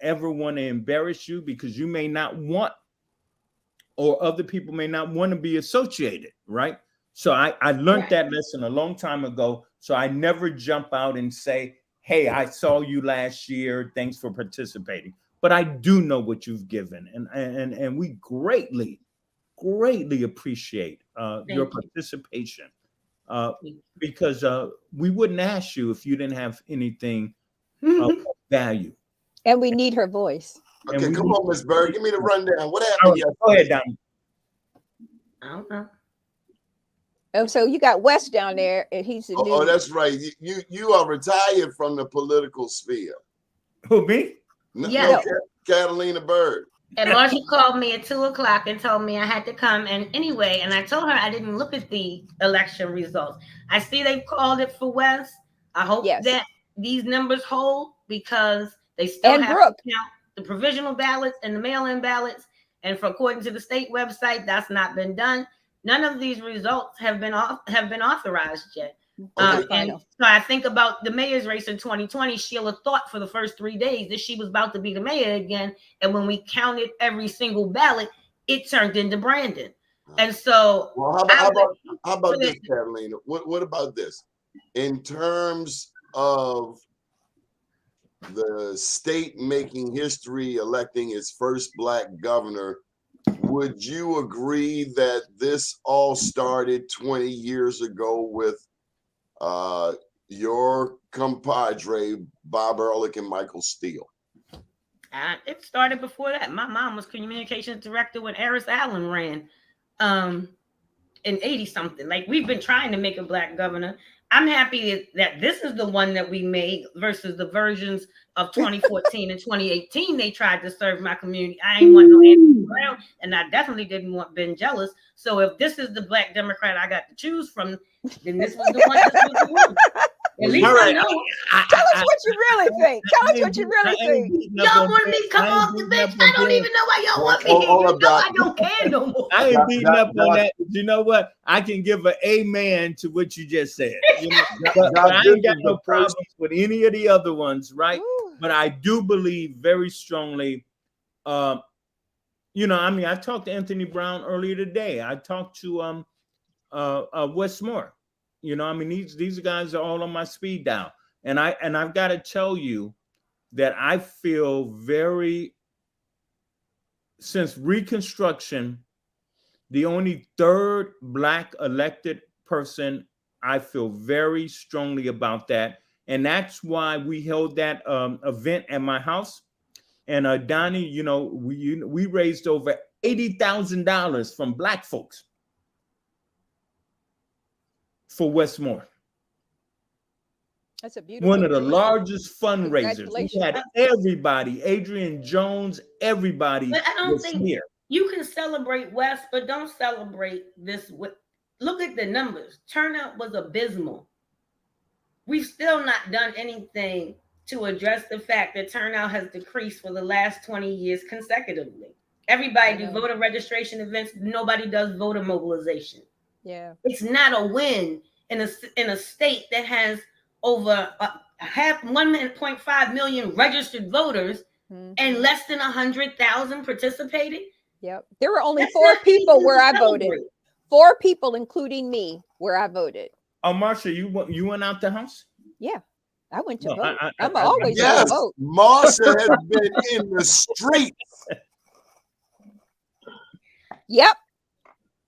ever want to embarrass you, because you may not want, or other people may not want to be associated, right? So I learned that lesson a long time ago. So I never jump out and say, "Hey, I saw you last year. Thanks for participating." But I do know what you've given, and we greatly appreciate your participation, because we wouldn't ask you if you didn't have anything of value. And we need her voice. Okay, come on, Miss Bird, give me the rundown. What happened yesterday? Go ahead, Doni. I don't know. Oh, so you got Wes down there, and he's the Oh, that's right. You are retired from the political sphere. Who, me? Yeah. No, Catalina Bird. And Marsha called me at 2:00 and told me I had to come. And anyway, and I told her I didn't look at the election results. I see they called it for West. I hope that these numbers hold, because they still have to count the provisional ballots and the mail-in ballots. And according to the state website, that's not been done. None of these results have been authorized yet. And so I think about the mayor's race in 2020. Sheila thought for the first 3 days that she was about to be the mayor again. And when we counted every single ballot, it turned into Brandon. And so, well, how about this, Catalina? What about this? In terms of the state making history, electing its first Black governor, would you agree that this all started 20 years ago with your compadre, Bob Ehrlich and Michael Steele? It started before that. My mom was communications director when Eris Allen ran in 80-something. Like, we've been trying to make a Black governor. I'm happy that this is the one that we made versus the versions of 2014 and 2018. They tried to serve my community. I ain't want no Andrew Brown, and I definitely didn't want Ben Jealous. So if this is the Black Democrat I got to choose from, then this was the one. At least I know. Tell us what you really think. Tell us what you really think. Y'all want me to come off the bench? I don't even know why y'all want me here. You know I don't care no more. I ain't beating up on that. You know what? I can give an amen to what you just said. But I ain't got no problems with any of the other ones, right? But I do believe very strongly. I talked to Anthony Brown earlier today. I talked to Wes Moore. These guys are all on my speed dial. And I've got to tell you that I feel since Reconstruction, the only third Black elected person, I feel very strongly about that. And that's why we held that event at my house. And Doni, we raised over $80,000 from Black folks for Westmore. That's a beautiful one of the largest fundraisers. We had everybody, Adrian Jones, everybody. But I don't think here. You can celebrate West, but don't celebrate this. Look at the numbers. Turnout was abysmal. We've still not done anything to address the fact that turnout has decreased for the last 20 years consecutively. Everybody do voter registration events. Nobody does voter mobilization. Yeah, it's not a win in a state that has over 1.5 million registered voters and less than 100,000 participated. Yep, there were only 4 people where I voted. 4 people, including me, where I voted. Oh, Marsha, you went out the house? Yeah, I went to vote. I'm always yes, vote. Marsha has been in the streets. Yep.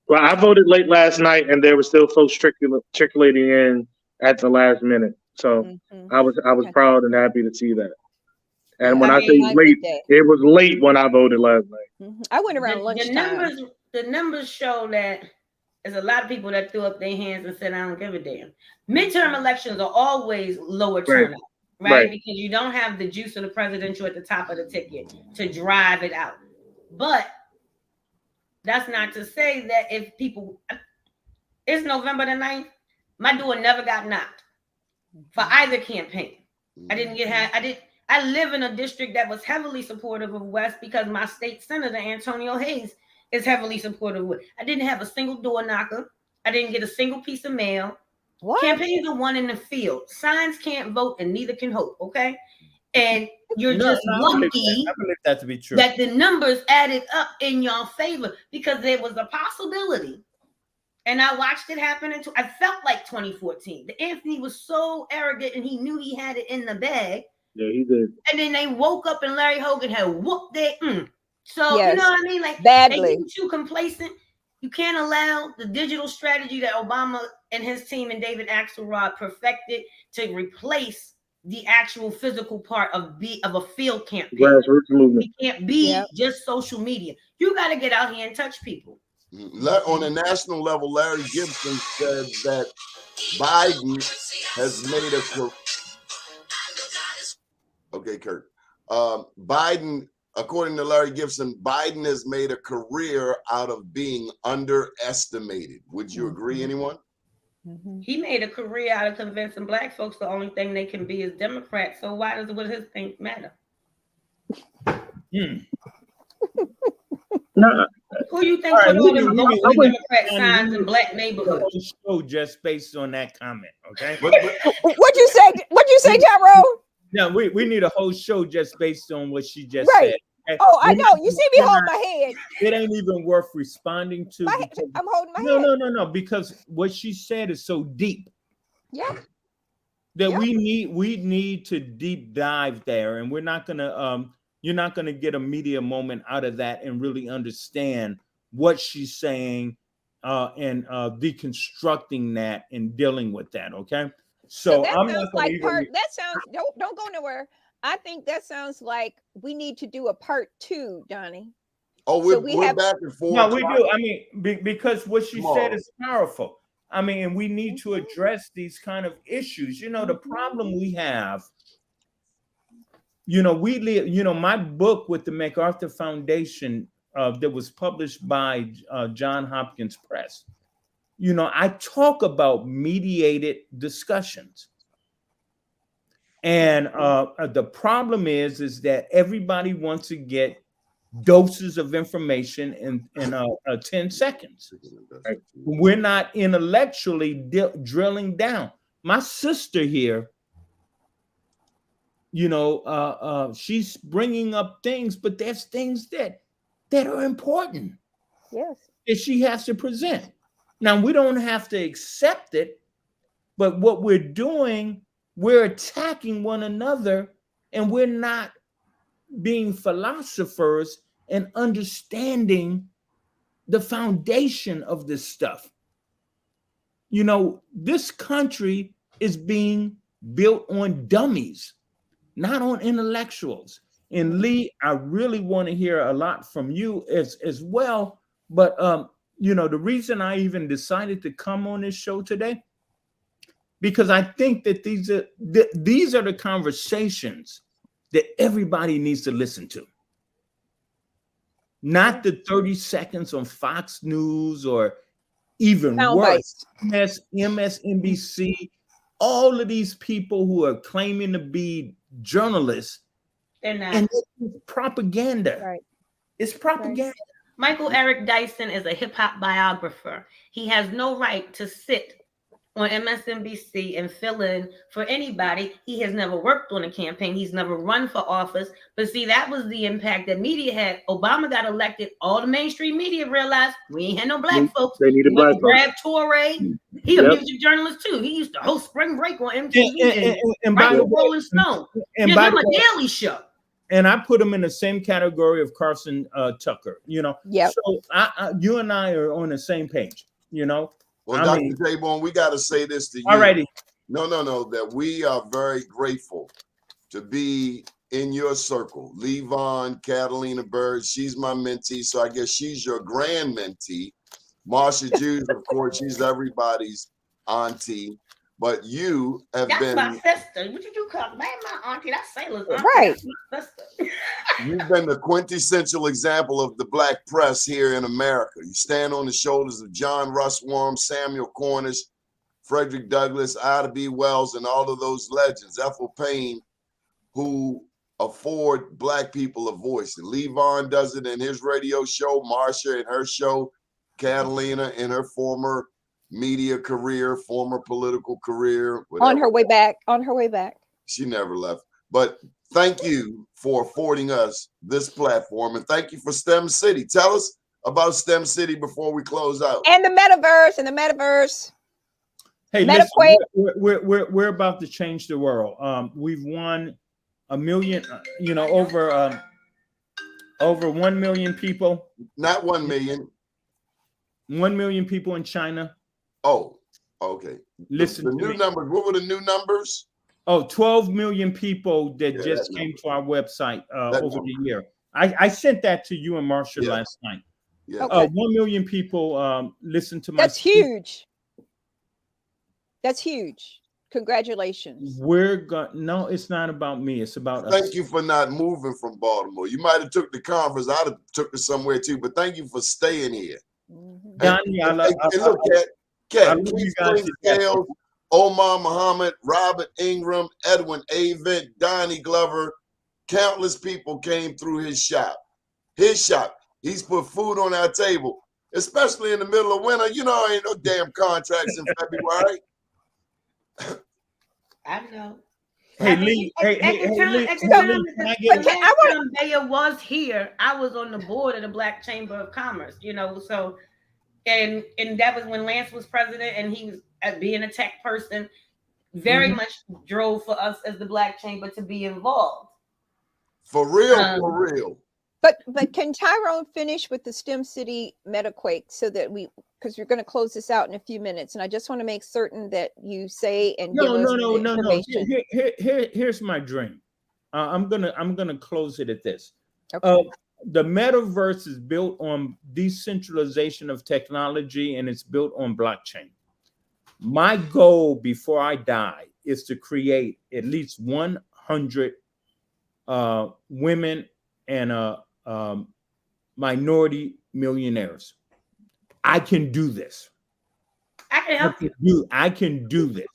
Well, I voted late last night, and there were still folks trickling in at the last minute. So I was proud and happy to see that. And when I say late, it was late when I voted last night. I went around lunchtime. The numbers show that There's a lot of people that threw up their hands and said, I don't give a damn. Midterm elections are always lower turnout, right? Because you don't have the juice of the presidential at the top of the ticket to drive it out. But that's not to say that if people, it's November the 9th, my door never got knocked for either campaign. I live in a district that was heavily supportive of West because my state senator, Antonio Hayes, is heavily supportive of it. I didn't have a single door knocker. I didn't get a single piece of mail. What? Campaigns are won in the field. Signs can't vote and neither can hope, okay? And you're lucky I believe that to be true. That the numbers added up in your favor because there was a possibility. And I watched it happen. I felt like 2014. The Anthony was so arrogant and he knew he had it in the bag. Yeah, he did. And then they woke up and Larry Hogan had whooped their So, yes, you know what I mean? Like, badly. They get too complacent. You can't allow the digital strategy that Obama and his team and David Axelrod perfected to replace the actual physical part of a field campaign. Grassroots movement. It can't be just social media. You got to get out here and touch people. On a national level, Larry Gibson said that Biden has made a Kurt. Biden, according to Larry Gibson, Biden has made a career out of being underestimated. Would you agree, anyone? He made a career out of convincing Black folks the only thing they can be is Democrats. So why does what his thing matter? No. Who you think put all the Democrat signs in Black neighborhoods? Show just based on that comment, okay? What'd you say, Tyrone? No, we need a whole show just based on what she just said. Okay? Oh, I know. You see me hold my head. It ain't even worth responding to. I'm holding my head. No, because what she said is so deep. Yeah. That we need to deep dive there, and we're not gonna you're not gonna get a media moment out of that and really understand what she's saying and deconstructing that and dealing with that. Okay. So that I'm sounds not like that sounds don't go nowhere. I think that sounds like we need to do a part 2, Donnie. Oh, we're back and forth. No, we do. I mean, because what she said is powerful. I mean, and we need to address these kind of issues. You know, the problem we have, we live, my book with the MacArthur Foundation that was published by Johns Hopkins Press. I talk about mediated discussions. And the problem is that everybody wants to get doses of information in 10 seconds. We're not intellectually drilling down. My sister here, she's bringing up things, but there's things that are important. Yes. That she has to present. Now, we don't have to accept it, but what we're doing, we're attacking one another, and we're not being philosophers and understanding the foundation of this stuff. This country is being built on dummies, not on intellectuals. And Lee, I really want to hear a lot from you as well. But, the reason I even decided to come on this show today, because I think that these are the conversations that everybody needs to listen to. Not the 30 seconds on Fox News or even worse, MSNBC, all of these people who are claiming to be journalists. They're not. And it's propaganda. Right. It's propaganda. Right. Michael Eric Dyson is a hip hop biographer. He has no right to sit on MSNBC and fill in for anybody. He has never worked on a campaign. He's never run for office. But see, that was the impact that media had. Obama got elected. All the mainstream media realized we ain't had no Black folks. They needed Black folks. Brad Torrey. He a music journalist too. He used to host Spring Break on MTV and write for Rolling Stone. Give him a daily show. And I put him in the same category of Carson Tucker. Yeah. So you and I are on the same page. Well, Dr. J-Bone, we got to say this to you. Alrighty. No, that we are very grateful to be in your circle. Levon, Catalina Bird, she's my mentee, so I guess she's your grand mentee. Marsha Jews, of course, she's everybody's auntie. But you have That's been my sister. What did you call me? My auntie? That's Sailor's auntie. Right. That's my sister. you've been the quintessential example of the black press here in America. You stand on the shoulders of John Russ Warm, Samuel Cornish, Frederick Douglass, Ida B. Wells, and all of those legends, Ethel Payne, who afford black people a voice. And Levon does it in his radio show, Marsha in her show, Catalina in her former media career, former political career. Whatever. On her way back. On her way back. She never left. But thank you for affording us this platform. And thank you for STEM City. Tell us about STEM City before we close out. And the metaverse. And the metaverse. Hey, Metaquake. listen, we're about to change the world. We've won 1 million, over 1 million people. Not 1 million. 1 million people in China. Oh, okay. Listen the to new me. numbers. What were the new numbers? Oh, 12 million people that just came to our website over the year. I sent that to you and Marsha last night. Yeah. Okay. 1 million people listen to my. That's huge. That's huge. Congratulations. No, it's not about me. It's about us. Thank you for not moving from Baltimore. You might have took the conference. I'd have took it somewhere too, but thank you for staying here. Donnie, and look at Keith Scales, Omar Muhammad, Robert Ingram, Edwin Avent, Donnie Glover. Countless people came through his shop. He's put food on our table, especially in the middle of winter. You know, ain't no damn contracts in February. I know. Hey, Lee. Hey, Lee. Mayor was here. I was on the board of the Black Chamber of Commerce, so and that was when Lance was president, and he was being a tech person, very much drove for us as the Black Chamber to be involved. For real. But can Tyrone finish with the STEM City Metaquake so that because we're going to close this out in a few minutes, and I just want to make certain that you say and give us the information. Here's my dream. I'm gonna close it at this. Okay. The metaverse is built on decentralization of technology, and it's built on blockchain. My goal before I die is to create at least 100 women and minority millionaires. I can do this. I can help you. I can do this.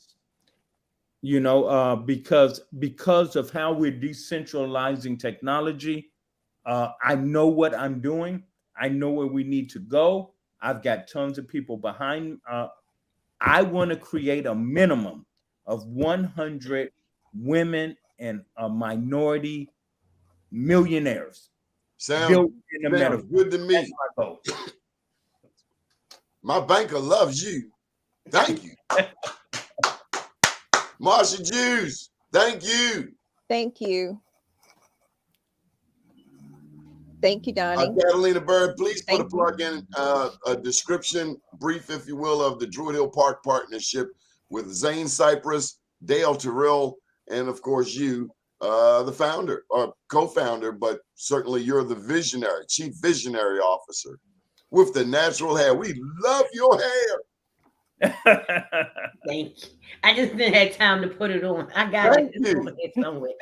Because of how we're decentralizing technology. I know what I'm doing. I know where we need to go. I've got tons of people behind. I want to create a minimum of 100 women and minority millionaires. Sounds good to me. My banker loves you. Thank you. Marsha Jews, thank you. Thank you. Thank you, Donnie. Catalina Bird, please put a plug in a description, brief, if you will, of the Druid Hill Park partnership with Zane Cypress, Dale Terrell, and of course you, the founder or co-founder, but certainly you're the visionary, chief visionary officer with the natural hair. We love your hair. Thank you. I just didn't have time to put it on. I got it over here somewhere.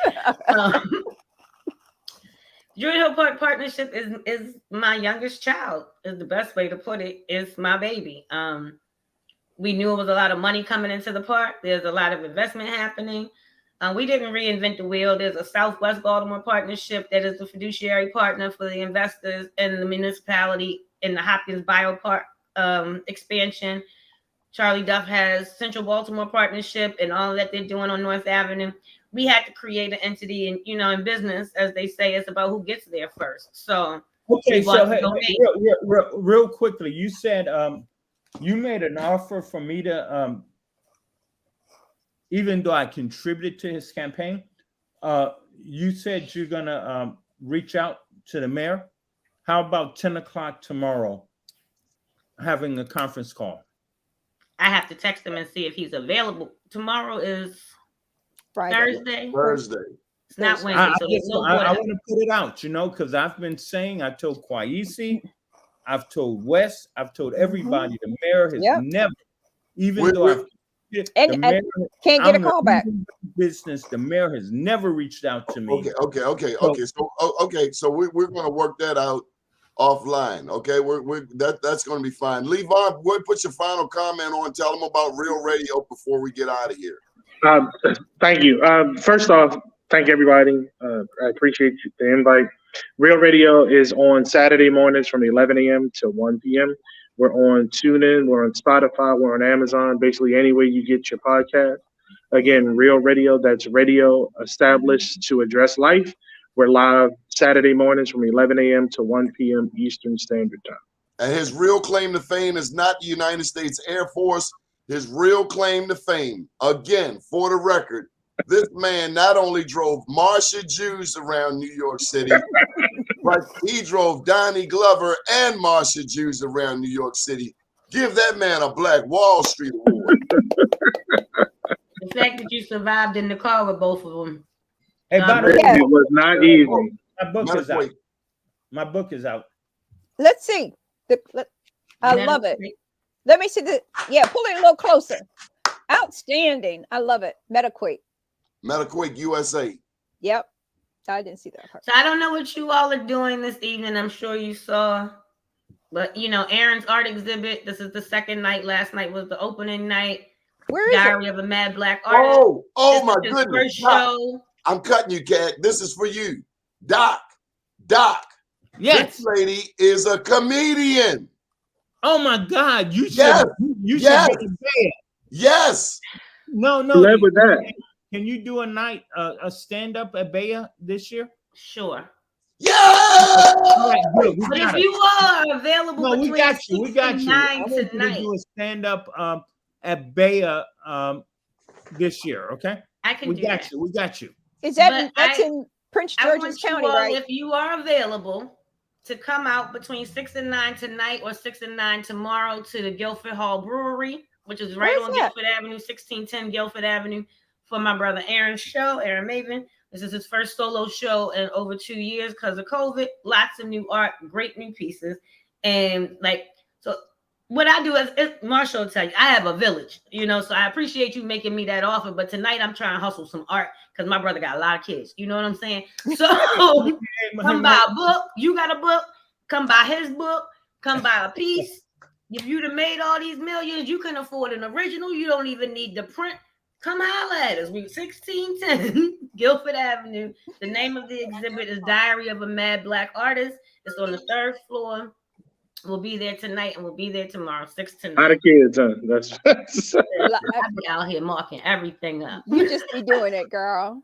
Druid Hill Park Partnership is my youngest child, is the best way to put it. It's my baby. We knew it was a lot of money coming into the park. There's a lot of investment happening. We didn't reinvent the wheel. There's a Southwest Baltimore partnership that is the fiduciary partner for the investors and the municipality in the Hopkins Biopark expansion. Charlie Duff has Central Baltimore partnership and all that they're doing on North Avenue. We had to create an entity, and in business, as they say, it's about who gets there first. So, okay. So, real quickly, you said you made an offer for me to, even though I contributed to his campaign, you said you're gonna reach out to the mayor. How about 10 o'clock tomorrow, having a conference call? I have to text him and see if he's available. Tomorrow is Thursday. It's not Wednesday. I want to put it out, because I've been saying, I told Kwaisi, I've told Wes, I've told everybody. The mayor has never, even though I've and can't get a call back. Business, the mayor has never reached out to me. Okay. So we're going to work that out offline. Okay, that's going to be fine. Levon, put your final comment on. Tell them about Real Radio before we get out of here. Thank you. First off, thank everybody. I appreciate the invite. Real Radio is on Saturday mornings from 11 a.m. to 1 p.m. We're on TuneIn, we're on Spotify, we're on Amazon, basically anywhere you get your podcast. Again, Real Radio, that's radio established to address life. We're live Saturday mornings from 11 a.m. to 1 p.m. Eastern Standard Time. And his real claim to fame is not the United States Air Force. His real claim to fame, again, for the record, this man not only drove Marsha Jews around New York City, but he drove Donnie Glover and Marsha Jews around New York City. Give that man a Black Wall Street award. The fact that you survived in the car with both of them. Hey, by the way, it was not easy. My book is out. My book is out. Let's see. I love it. Let me see the. Yeah, pull it a little closer. Outstanding. I love it. Metaquake USA. Yep. I didn't see that part. So I don't know what you all are doing this evening. I'm sure you saw, but Aaron's art exhibit. This is the second night. Last night was the opening night. Where is Diary it? of a Mad Black Artist. Oh my goodness. First show. I'm cutting you, Cat. This is for you. Doc. Yes. This lady is a comedian. Oh my God. You should be there. Yes. No. Live with that. Can you do a night, a stand-up at Bea this year? Sure. Yeah. All right, good. But if you are available, we got you. I want you to do a stand-up at Bea this year. Okay. I can do that. We got you. Is that's in Prince George's County, right? If you are available to come out between 6 and 9 tonight or 6 and 9 tomorrow to the Guilford Hall Brewery, which is right on Guilford Avenue, 1610 Guilford Avenue, for my brother Aaron's show, Aaron Maven. This is his first solo show in over 2 years because of COVID. Lots of new art, great new pieces. And so what I do is Marsha will tell you, I have a village, so I appreciate you making me that offer. But tonight I'm trying to hustle some art because my brother got a lot of kids. You know what I'm saying? So come buy a book. You got a book. Come buy his book. Come buy a piece. If you'd have made all these millions, you can afford an original. You don't even need the print. Come holler at us. We 1610 Guilford Avenue. The name of the exhibit is Diary of a Mad Black Artist. It's on the 3rd floor. We'll be there tonight and we'll be there tomorrow, 6 to 9. A lot of kids, huh? I'll be out here marking everything up. You just be doing it, girl.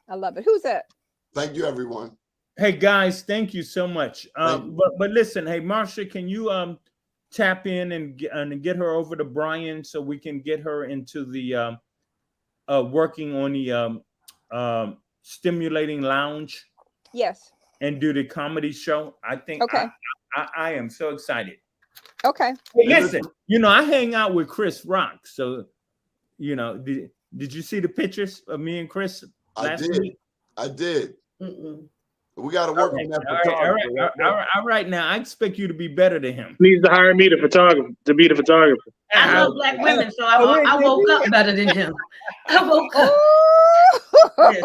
I love it. Who's that? Thank you, everyone. Hey guys, thank you so much. But listen, hey Marsha, can you tap in and get her over to Brian so we can get her into the working on the stimulating lounge? Yes. And do the comedy show. I think okay. I am so excited. Okay. Hey, listen, I hang out with Chris Rock. So, did you see the pictures of me and Chris last week? I did. Mm-mm. We got to work on that. All right. Now, I expect you to be better than him. Needs to hire me to be the photographer. I love Black women, so I woke up better than him. I woke up. Yes.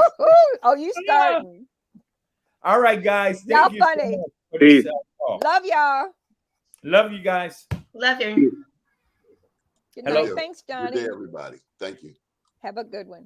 Oh, you starting. All right, guys. Y'all funny. Love y'all. Love you guys. Love you. Good night. Thanks, Doni. Good day, everybody. Thank you. Have a good one.